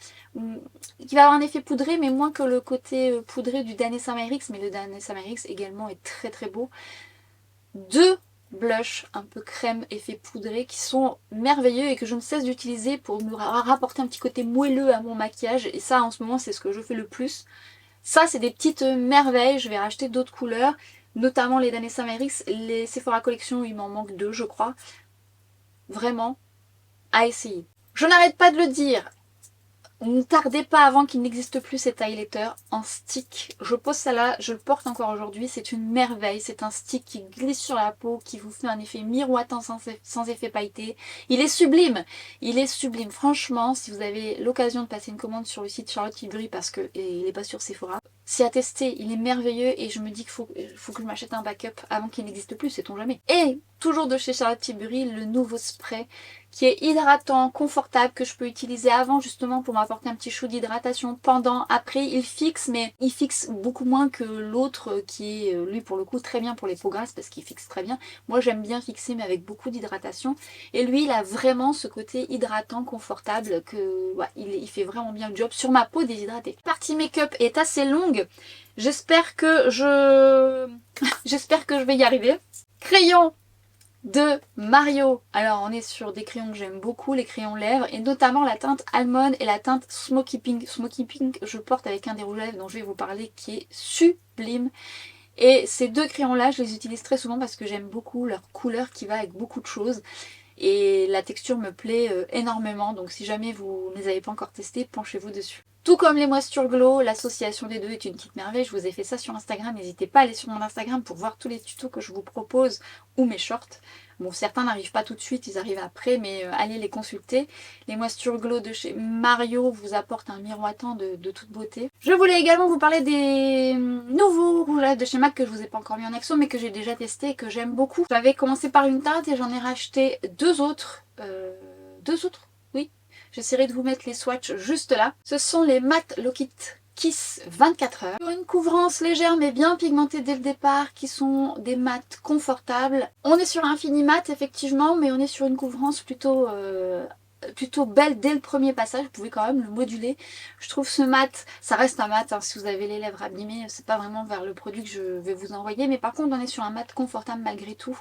qui va avoir un effet poudré mais moins que le côté poudré du Danessa Myrix, mais le Danessa Myrix également est très très beau. Deux blush un peu crème effet poudré qui sont merveilleux et que je ne cesse d'utiliser pour me rapporter un petit côté moelleux à mon maquillage, et ça en ce moment c'est ce que je fais le plus. Ça c'est des petites merveilles, je vais racheter d'autres couleurs, notamment les Danessa Myrix, les Sephora Collection il m'en manque deux je crois, vraiment à essayer. Je n'arrête pas de le dire, ne tardez pas avant qu'il n'existe plus cet highlighter en stick. Je pose ça là, je le porte encore aujourd'hui, c'est une merveille. C'est un stick qui glisse sur la peau, qui vous fait un effet miroitant sans effet pailleté. Il est sublime, il est sublime. Franchement, si vous avez l'occasion de passer une commande sur le site Charlotte Tilbury, parce qu'il n'est pas sur Sephora, c'est à tester, il est merveilleux et je me dis qu'il faut que je m'achète un backup avant qu'il n'existe plus, sait-on jamais. Et toujours de chez Charlotte Tilbury, le nouveau spray qui est hydratant, confortable, que je peux utiliser avant justement pour m'apporter un petit shoot d'hydratation, pendant, après. Il fixe, mais il fixe beaucoup moins que l'autre qui est lui pour le coup très bien pour les peaux grasses parce qu'il fixe très bien. Moi j'aime bien fixer mais avec beaucoup d'hydratation, et lui il a vraiment ce côté hydratant, confortable, que ouais, il fait vraiment bien le job sur ma peau déshydratée. La partie make-up est assez longue, j'espère que je vais y arriver. Crayon de Mario. Alors on est sur des crayons que j'aime beaucoup, les crayons lèvres, et notamment la teinte Almond et la teinte Smoky Pink. Smoky Pink, je porte avec un des rouges à lèvres dont je vais vous parler qui est sublime. Et ces deux crayons là, je les utilise très souvent parce que j'aime beaucoup leur couleur qui va avec beaucoup de choses. Et la texture me plaît énormément, donc si jamais vous ne les avez pas encore testés, penchez-vous dessus. Tout comme les Moisture Glow, l'association des deux est une petite merveille. Je vous ai fait ça sur Instagram, n'hésitez pas à aller sur mon Instagram pour voir tous les tutos que je vous propose ou mes shorts. Bon, certains n'arrivent pas tout de suite, ils arrivent après, mais allez les consulter. Les Moisture Glow de chez Mario vous apportent un miroitant de toute beauté. Je voulais également vous parler des nouveaux rouges à lèvres de chez MAC que je vous ai pas encore mis en action, mais que j'ai déjà testé et que j'aime beaucoup. J'avais commencé par une teinte et j'en ai racheté deux autres. Oui. J'essaierai de vous mettre les swatchs juste là. Ce sont les Matte Lock It Kiss 24 heures. Sur une couvrance légère mais bien pigmentée dès le départ, qui sont des mats confortables. On est sur un fini mat effectivement, mais on est sur une couvrance plutôt belle dès le premier passage. Vous pouvez quand même le moduler. Je trouve ce mat, ça reste un mat, hein, si vous avez les lèvres abîmées, c'est pas vraiment vers le produit que je vais vous envoyer, mais par contre on est sur un mat confortable malgré tout.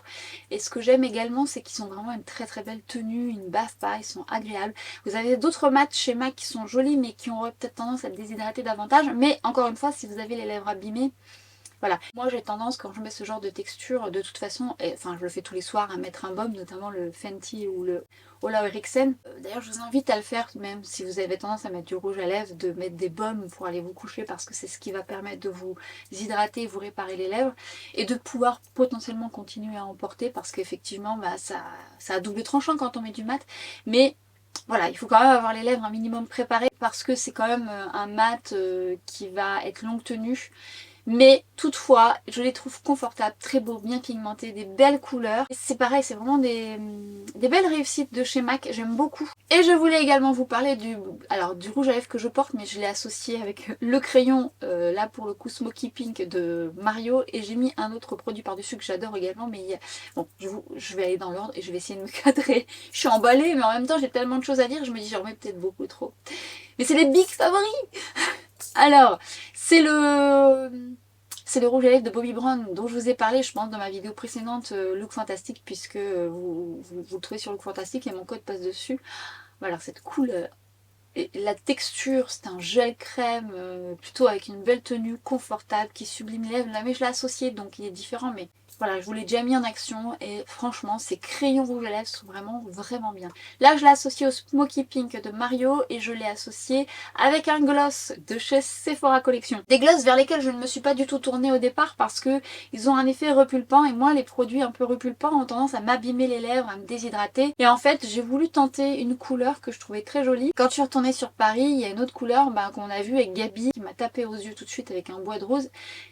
Et ce que j'aime également, c'est qu'ils ont vraiment une très très belle tenue, ils ne bavent pas, ils sont agréables. Vous avez d'autres mats chez MAC qui sont jolis mais qui ont peut-être tendance à déshydrater davantage, mais encore une fois, si vous avez les lèvres abîmées, voilà. Moi j'ai tendance quand je mets ce genre de texture, de toute façon, enfin je le fais tous les soirs, à mettre un baume, notamment le Fenty ou le Ola Eriksen. D'ailleurs je vous invite à le faire, même si vous avez tendance à mettre du rouge à lèvres, de mettre des baumes pour aller vous coucher, parce que c'est ce qui va permettre de vous hydrater et vous réparer les lèvres, et de pouvoir potentiellement continuer à en porter, parce qu'effectivement bah, ça a double tranchant quand on met du mat, mais voilà, il faut quand même avoir les lèvres un minimum préparées, parce que c'est quand même un mat qui va être longue tenue. Mais toutefois, je les trouve confortables, très beaux, bien pigmentés, des belles couleurs. C'est pareil, c'est vraiment des belles réussites de chez MAC, j'aime beaucoup. Et je voulais également vous parler du rouge à lèvres que je porte, mais je l'ai associé avec le crayon, là pour le coup Smoky Pink de Mario. Et j'ai mis un autre produit par-dessus que j'adore également, mais bon, je vais aller dans l'ordre et je vais essayer de me cadrer. Je suis emballée, mais en même temps j'ai tellement de choses à dire, je me dis j'en mets peut-être beaucoup trop. Mais c'est les big favoris. Alors, c'est le rouge à lèvres de Bobbi Brown dont je vous ai parlé, je pense, dans ma vidéo précédente, Look Fantastique, puisque vous le trouvez sur Look Fantastique et mon code passe dessus. Voilà, cette couleur. Et la texture, c'est un gel crème, plutôt avec une belle tenue confortable qui sublime les lèvres. Là, mais je l'ai associé, donc il est différent, mais voilà, je vous l'ai déjà mis en action et franchement, ces crayons rouge à lèvres sont vraiment bien. Là, je l'ai associé au Smoky Pink de Mario et je l'ai associé avec un gloss de chez Sephora Collection. Des gloss vers lesquels je ne me suis pas du tout tournée au départ parce que ils ont un effet repulpant et moi, les produits un peu repulpants ont tendance à m'abîmer les lèvres, à me déshydrater. Et en fait, j'ai voulu tenter une couleur que je trouvais très jolie. Quand je suis retournée sur Paris, il y a une autre couleur qu'on a vue avec Gabi qui m'a tapé aux yeux tout de suite avec un bois de rose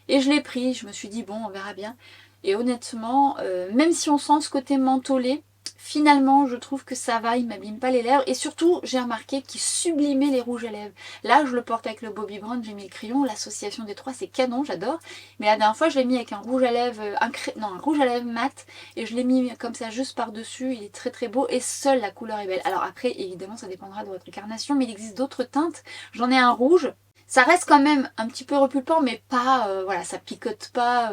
et je l'ai pris. Je me suis dit bon, on verra bien. Et honnêtement, même si on sent ce côté mentholé, finalement je trouve que ça va, il m'abîme pas les lèvres. Et surtout, j'ai remarqué qu'il sublimait les rouges à lèvres. Là, je le porte avec le Bobbi Brown, j'ai mis le crayon, l'association des trois, c'est canon, j'adore. Mais la dernière fois, je l'ai mis avec un rouge à lèvres, un rouge à lèvres mat. Et je l'ai mis comme ça juste par-dessus, il est très beau. Et seule la couleur est belle. Alors après, évidemment, ça dépendra de votre incarnation, mais il existe d'autres teintes. J'en ai un rouge. Ça reste quand même un petit peu repulpant, mais pas, voilà, ça picote pas,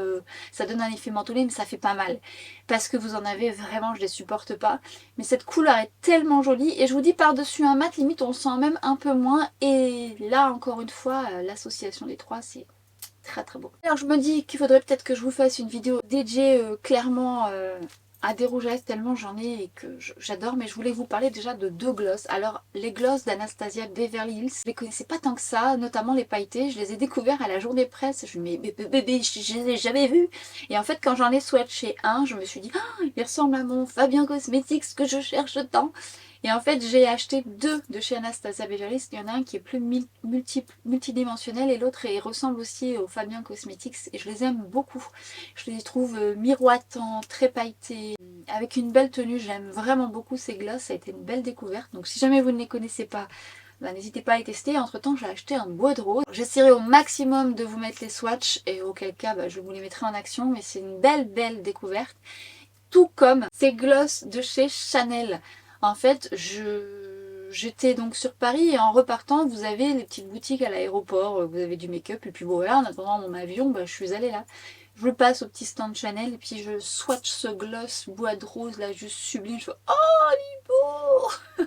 ça donne un effet mentholé, mais ça fait pas mal. Parce que vous en avez vraiment, je les supporte pas. Mais cette couleur est tellement jolie, et je vous dis par-dessus un mat, limite on sent même un peu moins. Et là, encore une fois, l'association des trois, c'est très beau. Alors je me dis qu'il faudrait peut-être que je vous fasse une vidéo dédiée clairement à des rouges à lèvres, tellement j'en ai et que j'adore, mais je voulais vous parler déjà de deux glosses. Alors les glosses d'Anastasia Beverly Hills, je les connaissais pas tant que ça, notamment les pailletés, je les ai découverts à la journée presse, je me dis mais bébé, je les ai jamais vus. Et en fait quand j'en ai swatché un, je me suis dit oh, il ressemble à mon Fabien Cosmetics que je cherche tant. Et en fait j'ai acheté deux de chez Anastasia Beverly Hills, il y en a un qui est plus multidimensionnel et l'autre ressemble aussi au Fabien Cosmetics et je les aime beaucoup. Je les trouve miroitants, très pailletés, avec une belle tenue, j'aime vraiment beaucoup ces glosses, ça a été une belle découverte. Donc si jamais vous ne les connaissez pas, bah, n'hésitez pas à les tester. Entre temps j'ai acheté un bois de rose. J'essaierai au maximum de vous mettre les swatchs et auquel cas bah, je vous les mettrai en action, mais c'est une belle découverte. Tout comme ces glosses de chez Chanel. En fait, j'étais donc sur Paris et en repartant, vous avez les petites boutiques à l'aéroport, vous avez du make-up et puis bon voilà, en attendant mon avion, bah, je suis allée là. Je le passe au petit stand Chanel et puis je swatch ce gloss bois de rose là juste sublime. Je fais oh il est beau.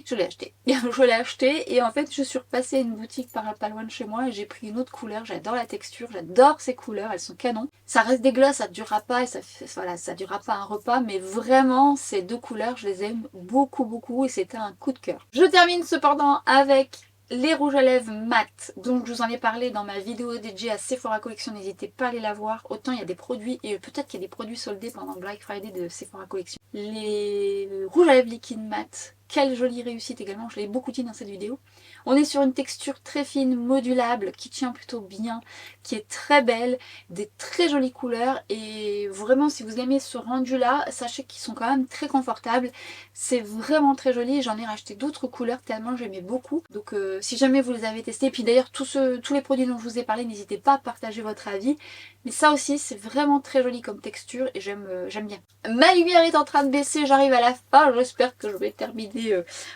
Je l'ai acheté. Je l'ai acheté et en fait je suis repassée à une boutique pas loin de chez moi et j'ai pris une autre couleur. J'adore la texture, j'adore ces couleurs, elles sont canon. Ça reste des glosses, ça ne durera pas et voilà, ça durera pas un repas, mais vraiment ces deux couleurs je les aime beaucoup beaucoup et c'était un coup de cœur. Je termine cependant avec les rouges à lèvres mat, donc je vous en ai parlé dans ma vidéo dédiée à Sephora Collection, n'hésitez pas à aller la voir. Autant il y a des produits, et peut-être qu'il y a des produits soldés pendant Black Friday de Sephora Collection. Les rouges à lèvres liquide mat, quelle jolie réussite également, je l'ai beaucoup dit dans cette vidéo. On est sur une texture très fine, modulable, qui tient plutôt bien, qui est très belle, des très jolies couleurs et vraiment si vous aimez ce rendu là, sachez qu'ils sont quand même très confortables. C'est vraiment très joli, j'en ai racheté d'autres couleurs tellement j'aimais beaucoup. Donc si jamais vous les avez testés, puis d'ailleurs tous les produits dont je vous ai parlé, n'hésitez pas à partager votre avis. Mais ça aussi c'est vraiment très joli comme texture et j'aime bien. Ma lumière est en train de baisser, j'arrive à la fin, j'espère que je vais terminer.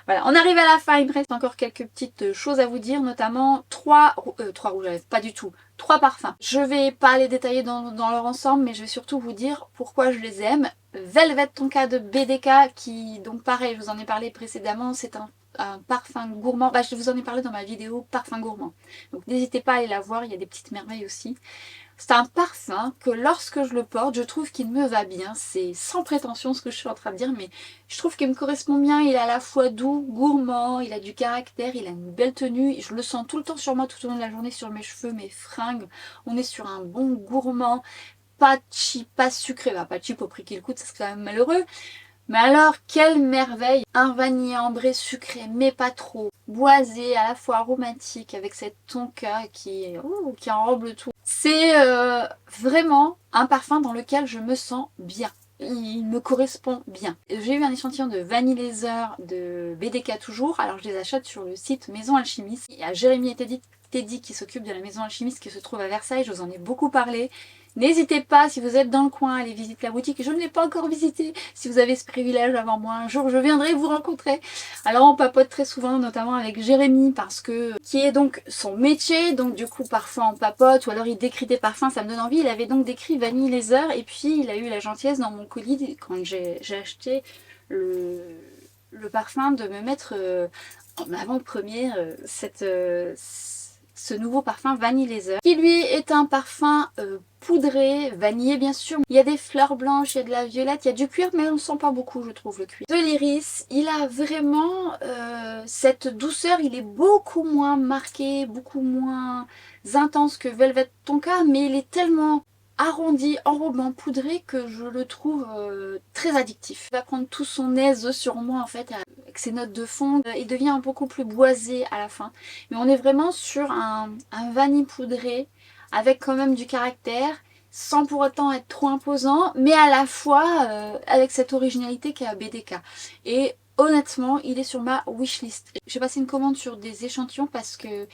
Voilà, on arrive à la fin, il me reste encore quelques petites choses à vous dire, notamment trois rouges à lèvres, pas du tout, 3 parfums. Je vais pas les détailler dans leur ensemble, mais je vais surtout vous dire pourquoi je les aime. Velvet Tonka de BDK, qui donc pareil, je vous en ai parlé précédemment, c'est un parfum gourmand. Bah, je vous en ai parlé dans ma vidéo parfum gourmand. Donc n'hésitez pas à aller la voir, il y a des petites merveilles aussi. C'est un parfum que lorsque je le porte, je trouve qu'il me va bien. C'est sans prétention ce que je suis en train de dire, mais je trouve qu'il me correspond bien. Il est à la fois doux, gourmand, il a du caractère, il a une belle tenue. Je le sens tout le temps sur moi, tout au long de la journée, sur mes cheveux, mes fringues. On est sur un bon gourmand, pas cheap, pas sucré. Bah, pas cheap au prix qu'il coûte, ça serait quand même malheureux. Mais alors, quelle merveille! Un vanille ambré sucré, mais pas trop. Boisé, à la fois aromatique, avec cette tonka qui enrobe le tout. C'est vraiment un parfum dans lequel je me sens bien. Il me correspond bien. J'ai eu un échantillon de Vanille Laser de BDK toujours. Alors je les achète sur le site Maison Alchimiste. Il y a Jérémy et Teddy qui s'occupent de la Maison Alchimiste qui se trouve à Versailles. Je vous en ai beaucoup parlé. N'hésitez pas, si vous êtes dans le coin, à aller visiter la boutique. Je ne l'ai pas encore visitée. Si vous avez ce privilège avant moi, un jour je viendrai vous rencontrer. Alors on papote très souvent, notamment avec Jérémy, parce que qui est donc son métier. Donc du coup parfois on papote, ou alors il décrit des parfums, ça me donne envie. Il avait donc décrit Vanille Laser, et puis il a eu la gentillesse dans mon colis, quand j'ai acheté le parfum, de me mettre en avant-première ce nouveau parfum Vanille Laser, qui lui est un parfum poudré, vanillé bien sûr. Il y a des fleurs blanches, il y a de la violette, il y a du cuir, mais on ne sent pas beaucoup je trouve le cuir. De l'iris, il a vraiment cette douceur, il est beaucoup moins marqué, beaucoup moins intense que Velvet Tonka, mais il est tellement arrondi, enrobant, poudré que je le trouve très addictif. Il va prendre tout son aise sur moi en fait avec ses notes de fond. Il devient beaucoup plus boisé à la fin. Mais on est vraiment sur un vanille poudré avec quand même du caractère sans pour autant être trop imposant, mais à la fois avec cette originalité qu'a BDK. Et honnêtement, il est sur ma wishlist. J'ai passé une commande sur des échantillons parce que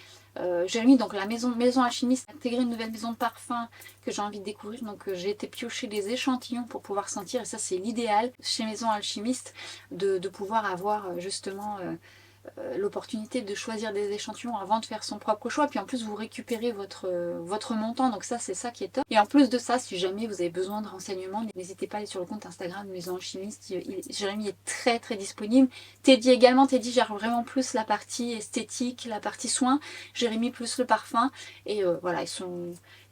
Jérémy, donc la maison alchimiste, a intégré une nouvelle maison de parfum que j'ai envie de découvrir. Donc j'ai été piocher des échantillons pour pouvoir sentir. Et ça c'est l'idéal chez Maison Alchimiste, de pouvoir avoir justement l'opportunité de choisir des échantillons avant de faire son propre choix. Puis en plus vous récupérez votre montant, donc ça c'est ça qui est top. Et en plus de ça, si jamais vous avez besoin de renseignements, n'hésitez pas à aller sur le compte Instagram de Maison Alchimiste. Jérémy est très très disponible. Teddy également. Teddy gère vraiment plus la partie esthétique, la partie soins. Jérémy plus le parfum. Et voilà, ils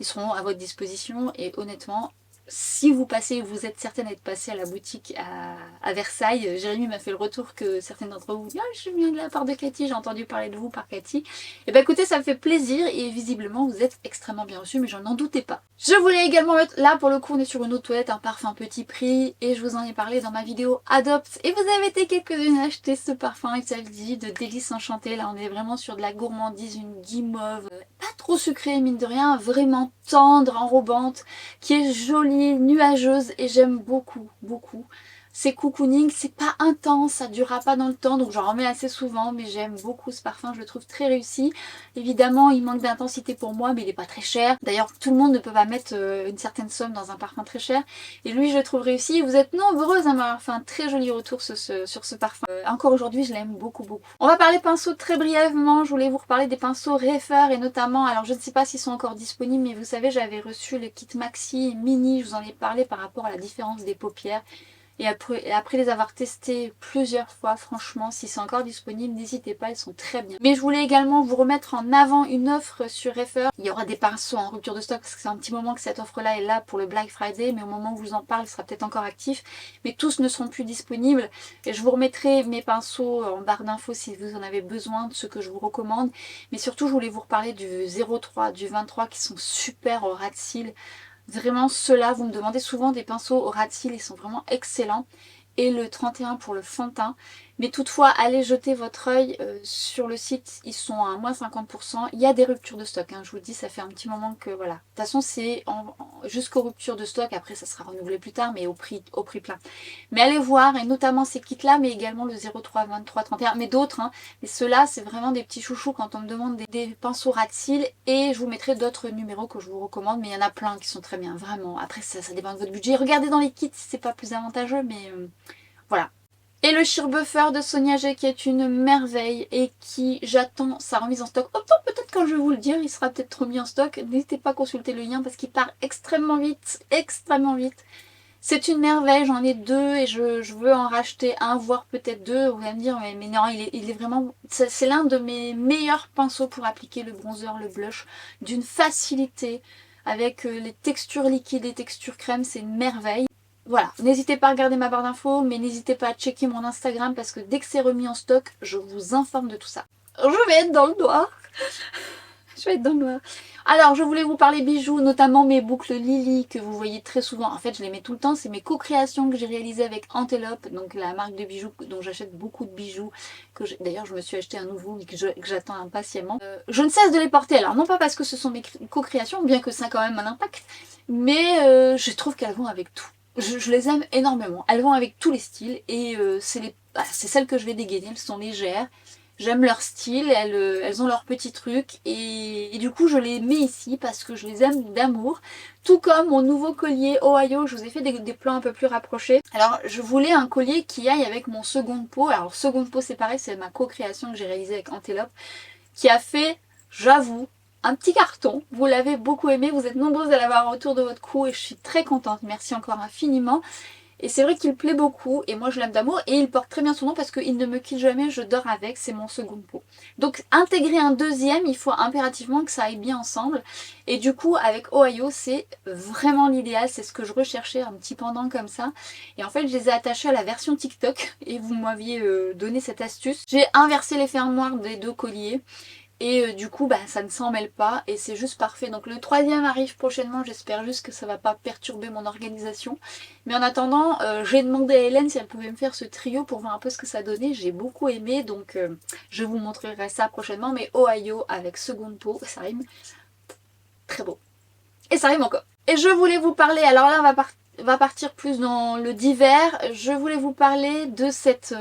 seront à votre disposition. Et honnêtement, si vous passez, vous êtes certaine d'être passé à la boutique à Versailles, Jérémy m'a fait le retour que certaines d'entre vous disent « Ah, je viens de la part de Cathy, j'ai entendu parler de vous par Cathy. » Et ben écoutez, ça me fait plaisir et visiblement vous êtes extrêmement bien reçus, mais j'en n'en doutais pas. Je voulais également mettre, là pour le coup on est sur une autre toilette, un parfum petit prix, et je vous en ai parlé dans ma vidéo Adopt, et vous avez été quelques-unes à acheter ce parfum, il s'agit de Délices Enchantées. Là on est vraiment sur de la gourmandise, une guimauve, pas trop sucrée mine de rien, vraiment tendre, enrobante, qui est jolie, nuageuse, et j'aime beaucoup, beaucoup. c'est cocooning, c'est pas intense, ça durera pas dans le temps, donc j'en remets assez souvent, mais j'aime beaucoup ce parfum, je le trouve très réussi. Évidemment, il manque d'intensité pour moi, mais il est pas très cher. D'ailleurs, tout le monde ne peut pas mettre une certaine somme dans un parfum très cher, et lui je le trouve réussi. Vous êtes nombreuses à m'avoir fait un très joli retour sur ce parfum. Encore aujourd'hui, je l'aime beaucoup beaucoup. On va parler pinceaux très brièvement, je voulais vous reparler des pinceaux Refer, et notamment, alors je ne sais pas s'ils sont encore disponibles, mais vous savez, j'avais reçu le kit Maxi et Mini, je vous en ai parlé par rapport à la différence des paupières. Et après les avoir testés plusieurs fois, franchement, si c'est encore disponible, n'hésitez pas, ils sont très bien. Mais je voulais également vous remettre en avant une offre sur Refer. Il y aura des pinceaux en rupture de stock parce que c'est un petit moment que cette offre-là est là pour le Black Friday, mais au moment où je vous en parle, il sera peut-être encore actif. Mais tous ne seront plus disponibles. Et je vous remettrai mes pinceaux en barre d'infos si vous en avez besoin, de ceux que je vous recommande. Mais surtout, je voulais vous reparler du 03, du 23 qui sont super au ras de cils. Vraiment ceux-là, vous me demandez souvent des pinceaux au ras de cils, ils sont vraiment excellents. Et le 31 pour le fond de teint. Mais toutefois, allez jeter votre œil sur le site, ils sont à moins 50%. Il y a des ruptures de stock, hein, je vous le dis, ça fait un petit moment que voilà. De toute façon, c'est jusqu'aux ruptures de stock, après ça sera renouvelé plus tard, mais au prix plein. Mais allez voir, et notamment ces kits-là, mais également le 03, 23, 31, mais d'autres. Hein. Mais ceux-là, c'est vraiment des petits chouchous quand on me demande des pinceaux ras de cils. Et je vous mettrai d'autres numéros que je vous recommande, mais il y en a plein qui sont très bien, vraiment. Après, ça dépend de votre budget. Regardez dans les kits si c'est pas plus avantageux, mais voilà. Et le Sheer Buffer de Sonia G qui est une merveille et qui j'attends sa remise en stock. Autant peut-être quand je vais vous le dire, il sera peut-être remis en stock. N'hésitez pas à consulter le lien parce qu'il part extrêmement vite, extrêmement vite. C'est une merveille, j'en ai deux et je veux en racheter un, voire peut-être deux. Vous allez me dire, mais non, il est vraiment... C'est l'un de mes meilleurs pinceaux pour appliquer le bronzer, le blush, d'une facilité, avec les textures liquides et textures crème, c'est une merveille. Voilà, n'hésitez pas à regarder ma barre d'infos, mais n'hésitez pas à checker mon Instagram parce que dès que c'est remis en stock, je vous informe de tout ça. Je vais être dans le noir. Je vais être dans le noir. Alors, je voulais vous parler bijoux, notamment mes boucles Lily que vous voyez très souvent. En fait, je les mets tout le temps. C'est mes co-créations que j'ai réalisées avec Antelope, donc la marque de bijoux dont j'achète beaucoup de bijoux. D'ailleurs, je me suis acheté un nouveau mais que j'attends impatiemment. Je ne cesse de les porter. Alors, non pas parce que ce sont mes co-créations, bien que ça a quand même un impact, mais je trouve qu'elles vont avec tout. Je les aime énormément. Elles vont avec tous les styles et c'est celles que je vais dégainer. Elles sont légères. J'aime leur style, elles ont leurs petits trucs et du coup je les mets ici parce que je les aime d'amour. Tout comme mon nouveau collier Ohio, je vous ai fait des plans un peu plus rapprochés. Alors je voulais un collier qui aille avec mon second pot. Alors second pot c'est pareil, c'est ma co-création que j'ai réalisée avec Antelope qui a fait, j'avoue, un petit carton. Vous l'avez beaucoup aimé, vous êtes nombreuses à l'avoir autour de votre cou et je suis très contente. Merci encore infiniment. Et c'est vrai qu'il plaît beaucoup et moi je l'aime d'amour et il porte très bien son nom parce qu'il ne me quitte jamais, je dors avec, c'est mon second pot. Donc intégrer un deuxième, il faut impérativement que ça aille bien ensemble. Et du coup avec Ohio c'est vraiment l'idéal, c'est ce que je recherchais, un petit pendant comme ça. Et en fait je les ai attachés à la version TikTok et vous m'aviez donné cette astuce. J'ai inversé les fermoirs des deux colliers. Et du coup, ça ne s'en mêle pas et c'est juste parfait. Donc le troisième arrive prochainement, j'espère juste que ça va pas perturber mon organisation. Mais en attendant, j'ai demandé à Hélène si elle pouvait me faire ce trio pour voir un peu ce que ça donnait. J'ai beaucoup aimé, donc je vous montrerai ça prochainement. Mais Ohio avec seconde peau, ça rime très beau. Et ça rime encore. Et je voulais vous parler, alors là on va partir plus dans le divers. Je voulais vous parler de cette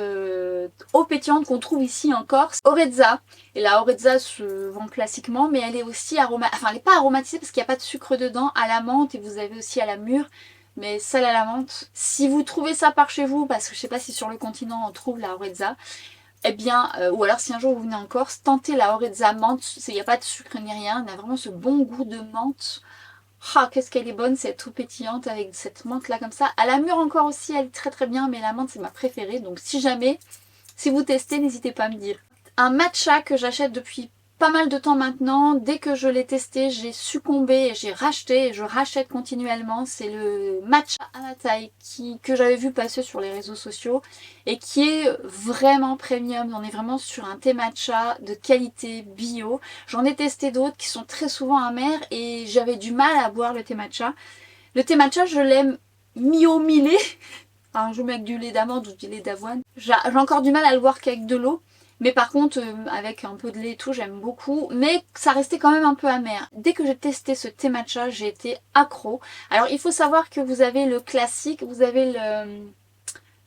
eau pétillante qu'on trouve ici en Corse, Orezza. Et la Orezza se vend classiquement, mais elle est aussi aromatisée. Enfin, elle n'est pas aromatisée parce qu'il n'y a pas de sucre dedans, à la menthe et vous avez aussi à la mûre, mais celle à la menthe. Si vous trouvez ça par chez vous, parce que je ne sais pas si sur le continent on trouve la Orezza, eh bien, ou alors si un jour vous venez en Corse, tentez la Orezza menthe. Il n'y a pas de sucre ni rien, elle a vraiment ce bon goût de menthe. Ah, qu'est-ce qu'elle est bonne, cette eau pétillante avec cette menthe là comme ça. À la mûre encore aussi, elle est très très bien, mais la menthe c'est ma préférée. Donc si jamais, si vous testez, n'hésitez pas à me dire. Un matcha que j'achète depuis pas mal de temps maintenant. Dès que je l'ai testé, j'ai succombé et j'ai racheté et je rachète continuellement. C'est le matcha Anatai que j'avais vu passer sur les réseaux sociaux et qui est vraiment premium. On est vraiment sur un thé matcha de qualité bio. J'en ai testé d'autres qui sont très souvent amers et j'avais du mal à boire le thé matcha. Le thé matcha, je l'aime mi-eau-mi-lait. Alors je mets avec du lait d'amande ou du lait d'avoine. J'ai encore du mal à le boire qu'avec de l'eau. Mais par contre, avec un peu de lait et tout, j'aime beaucoup. Mais ça restait quand même un peu amer. Dès que j'ai testé ce thé matcha, j'ai été accro. Alors il faut savoir que vous avez le classique, vous avez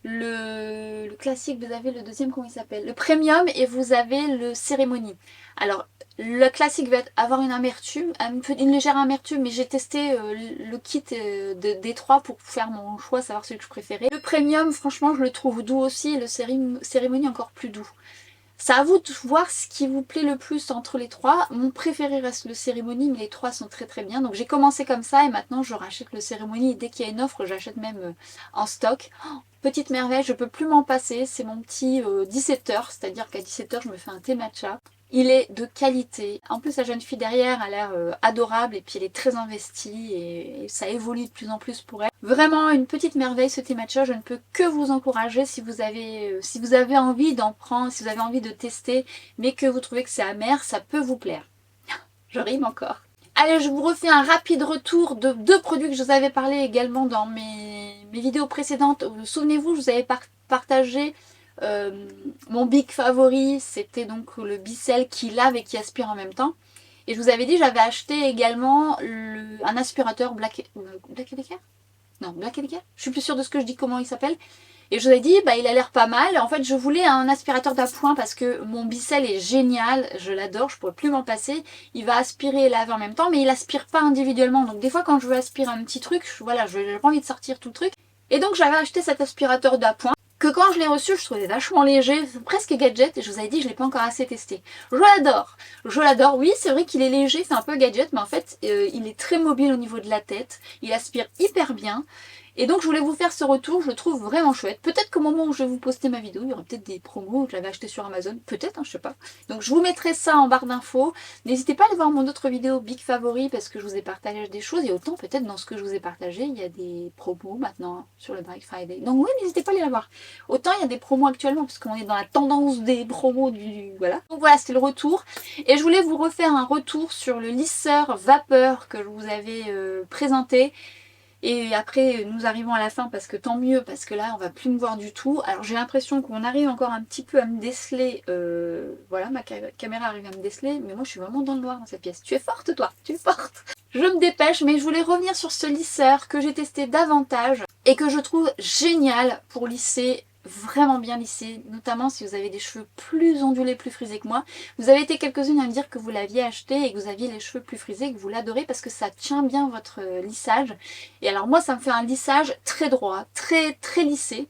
le classique, vous avez le deuxième, comment il s'appelle? Le premium, et vous avez le cérémonie. Alors, le classique va avoir une amertume, une légère amertume, mais j'ai testé le kit des trois pour faire mon choix, savoir celui que je préférais. Le premium, franchement, je le trouve doux aussi, et le cérémonie encore plus doux. C'est à vous de voir ce qui vous plaît le plus entre les trois. Mon préféré reste le cérémonie, mais les trois sont très très bien. Donc j'ai commencé comme ça et maintenant je rachète le cérémonie. Et dès qu'il y a une offre, j'achète même en stock. Oh, petite merveille, je peux plus m'en passer. C'est mon petit 17h, c'est-à-dire qu'à 17h je me fais un thé matcha. Il est de qualité. En plus, la jeune fille derrière a l'air adorable et puis elle est très investie et ça évolue de plus en plus pour elle. Vraiment une petite merveille ce thé matcha. Je ne peux que vous encourager si vous avez envie d'en prendre, si vous avez envie de tester, mais que vous trouvez que c'est amer, ça peut vous plaire. Je rime encore. Allez, je vous refais un rapide retour de deux produits que je vous avais parlé également dans mes vidéos précédentes. Souvenez-vous, je vous avais partagé mon big favori, c'était donc le Bicel qui lave et qui aspire en même temps. Et je vous avais dit, j'avais acheté également un aspirateur Black Decker. Non, Black Decker. Je suis plus sûre de ce que je dis, comment il s'appelle. Et je vous ai dit, bah il a l'air pas mal. En fait, je voulais un aspirateur d'appoint parce que mon Bicel est génial. Je l'adore, je pourrais plus m'en passer. Il va aspirer et laver en même temps, mais il aspire pas individuellement. Donc des fois, quand je veux aspirer un petit truc, voilà, j'ai pas envie de sortir tout le truc. Et donc j'avais acheté cet aspirateur d'appoint que quand je l'ai reçu, je trouvais vachement léger, presque gadget, et je vous avais dit, je l'ai pas encore assez testé. Je l'adore, oui, c'est vrai qu'il est léger, c'est un peu gadget, mais en fait, il est très mobile au niveau de la tête, il aspire hyper bien, et donc je voulais vous faire ce retour, je le trouve vraiment chouette. Peut-être qu'au moment où je vais vous poster ma vidéo, il y aura peut-être des promos, je l'avais acheté sur Amazon, peut-être, hein, je sais pas. Donc je vous mettrai ça en barre d'infos. N'hésitez pas à aller voir mon autre vidéo Big Favori parce que je vous ai partagé des choses, et autant peut-être dans ce que je vous ai partagé, il y a des promos maintenant sur le Black Friday. Donc oui, n'hésitez pas à aller la voir. Autant il y a des promos actuellement parce qu'on est dans la tendance des promos voilà. Donc voilà, c'était le retour. Et je voulais vous refaire un retour sur le lisseur vapeur que je vous avais présenté. Et après, nous arrivons à la fin parce que tant mieux, parce que là, on va plus me voir du tout. Alors j'ai l'impression qu'on arrive encore un petit peu à me déceler. Voilà, ma caméra arrive à me déceler, mais moi je suis vraiment dans le noir dans cette pièce. Tu es forte toi, tu es forte. Je me dépêche, mais je voulais revenir sur ce lisseur que j'ai testé davantage et que je trouve génial pour lisser, vraiment bien lissé, notamment si vous avez des cheveux plus ondulés, plus frisés que moi. Vous avez été quelques-unes à me dire que vous l'aviez acheté et que vous aviez les cheveux plus frisés, que vous l'adorez parce que ça tient bien votre lissage. Et alors moi ça me fait un lissage très droit, très lissé.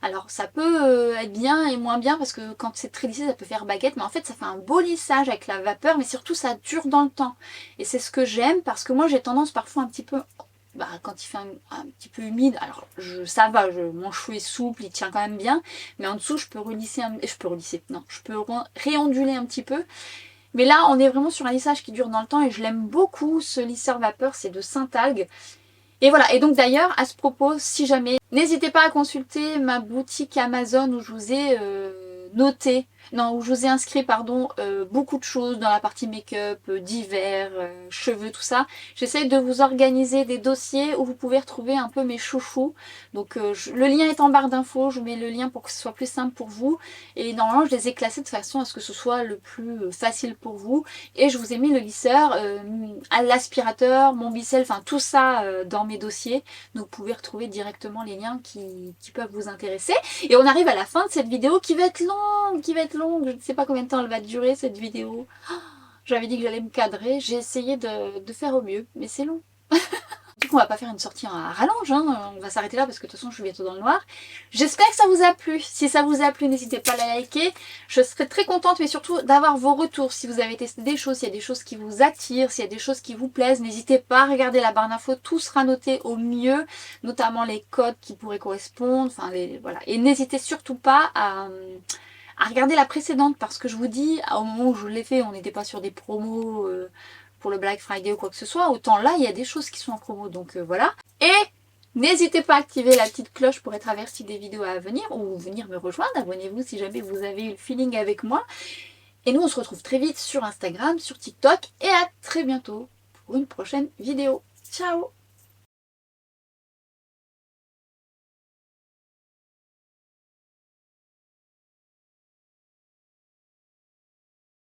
Alors ça peut être bien et moins bien parce que quand c'est très lissé ça peut faire baguette, mais en fait ça fait un beau lissage avec la vapeur, mais surtout ça dure dans le temps. Et c'est ce que j'aime parce que moi j'ai tendance parfois un petit peu, quand il fait un petit peu humide, alors ça va, mon cheveu est souple, il tient quand même bien, mais en dessous je peux réonduler un petit peu. Mais là on est vraiment sur un lissage qui dure dans le temps et je l'aime beaucoup, ce lisseur vapeur, c'est de Saint-Algue. Et voilà, et donc d'ailleurs, à ce propos, si jamais, n'hésitez pas à consulter ma boutique Amazon où je vous ai où je vous ai inscrit, pardon, beaucoup de choses dans la partie make-up, divers, cheveux, tout ça. J'essaie de vous organiser des dossiers où vous pouvez retrouver un peu mes chouchous. Donc le lien est en barre d'infos, je vous mets le lien pour que ce soit plus simple pour vous. Et normalement, je les ai classés de façon à ce que ce soit le plus facile pour vous. Et je vous ai mis le lisseur, à l'aspirateur, mon Bicel, enfin tout ça dans mes dossiers. Donc vous pouvez retrouver directement les liens qui peuvent vous intéresser. Et on arrive à la fin de cette vidéo qui va être longue, je ne sais pas combien de temps elle va durer cette vidéo. J'avais dit que j'allais me cadrer, j'ai essayé de faire au mieux, mais c'est long. Du coup on va pas faire une sortie à rallonge, hein. On va s'arrêter là parce que de toute façon je suis bientôt dans le noir. J'espère que ça vous a plu. Si ça vous a plu, n'hésitez pas à la liker. Je serai très contente, mais surtout d'avoir vos retours. Si vous avez testé des choses, s'il y a des choses qui vous attirent, s'il y a des choses qui vous plaisent, n'hésitez pas à regarder la barre d'infos. Tout sera noté au mieux, notamment les codes qui pourraient correspondre. Enfin, voilà. Et n'hésitez surtout pas à regarder la précédente parce que je vous dis, au moment où je l'ai fait, on n'était pas sur des promos pour le Black Friday ou quoi que ce soit. Autant là, il y a des choses qui sont en promo, donc voilà. Et n'hésitez pas à activer la petite cloche pour être averti des vidéos à venir ou venir me rejoindre. Abonnez-vous si jamais vous avez eu le feeling avec moi. Et nous, on se retrouve très vite sur Instagram, sur TikTok et à très bientôt pour une prochaine vidéo. Ciao!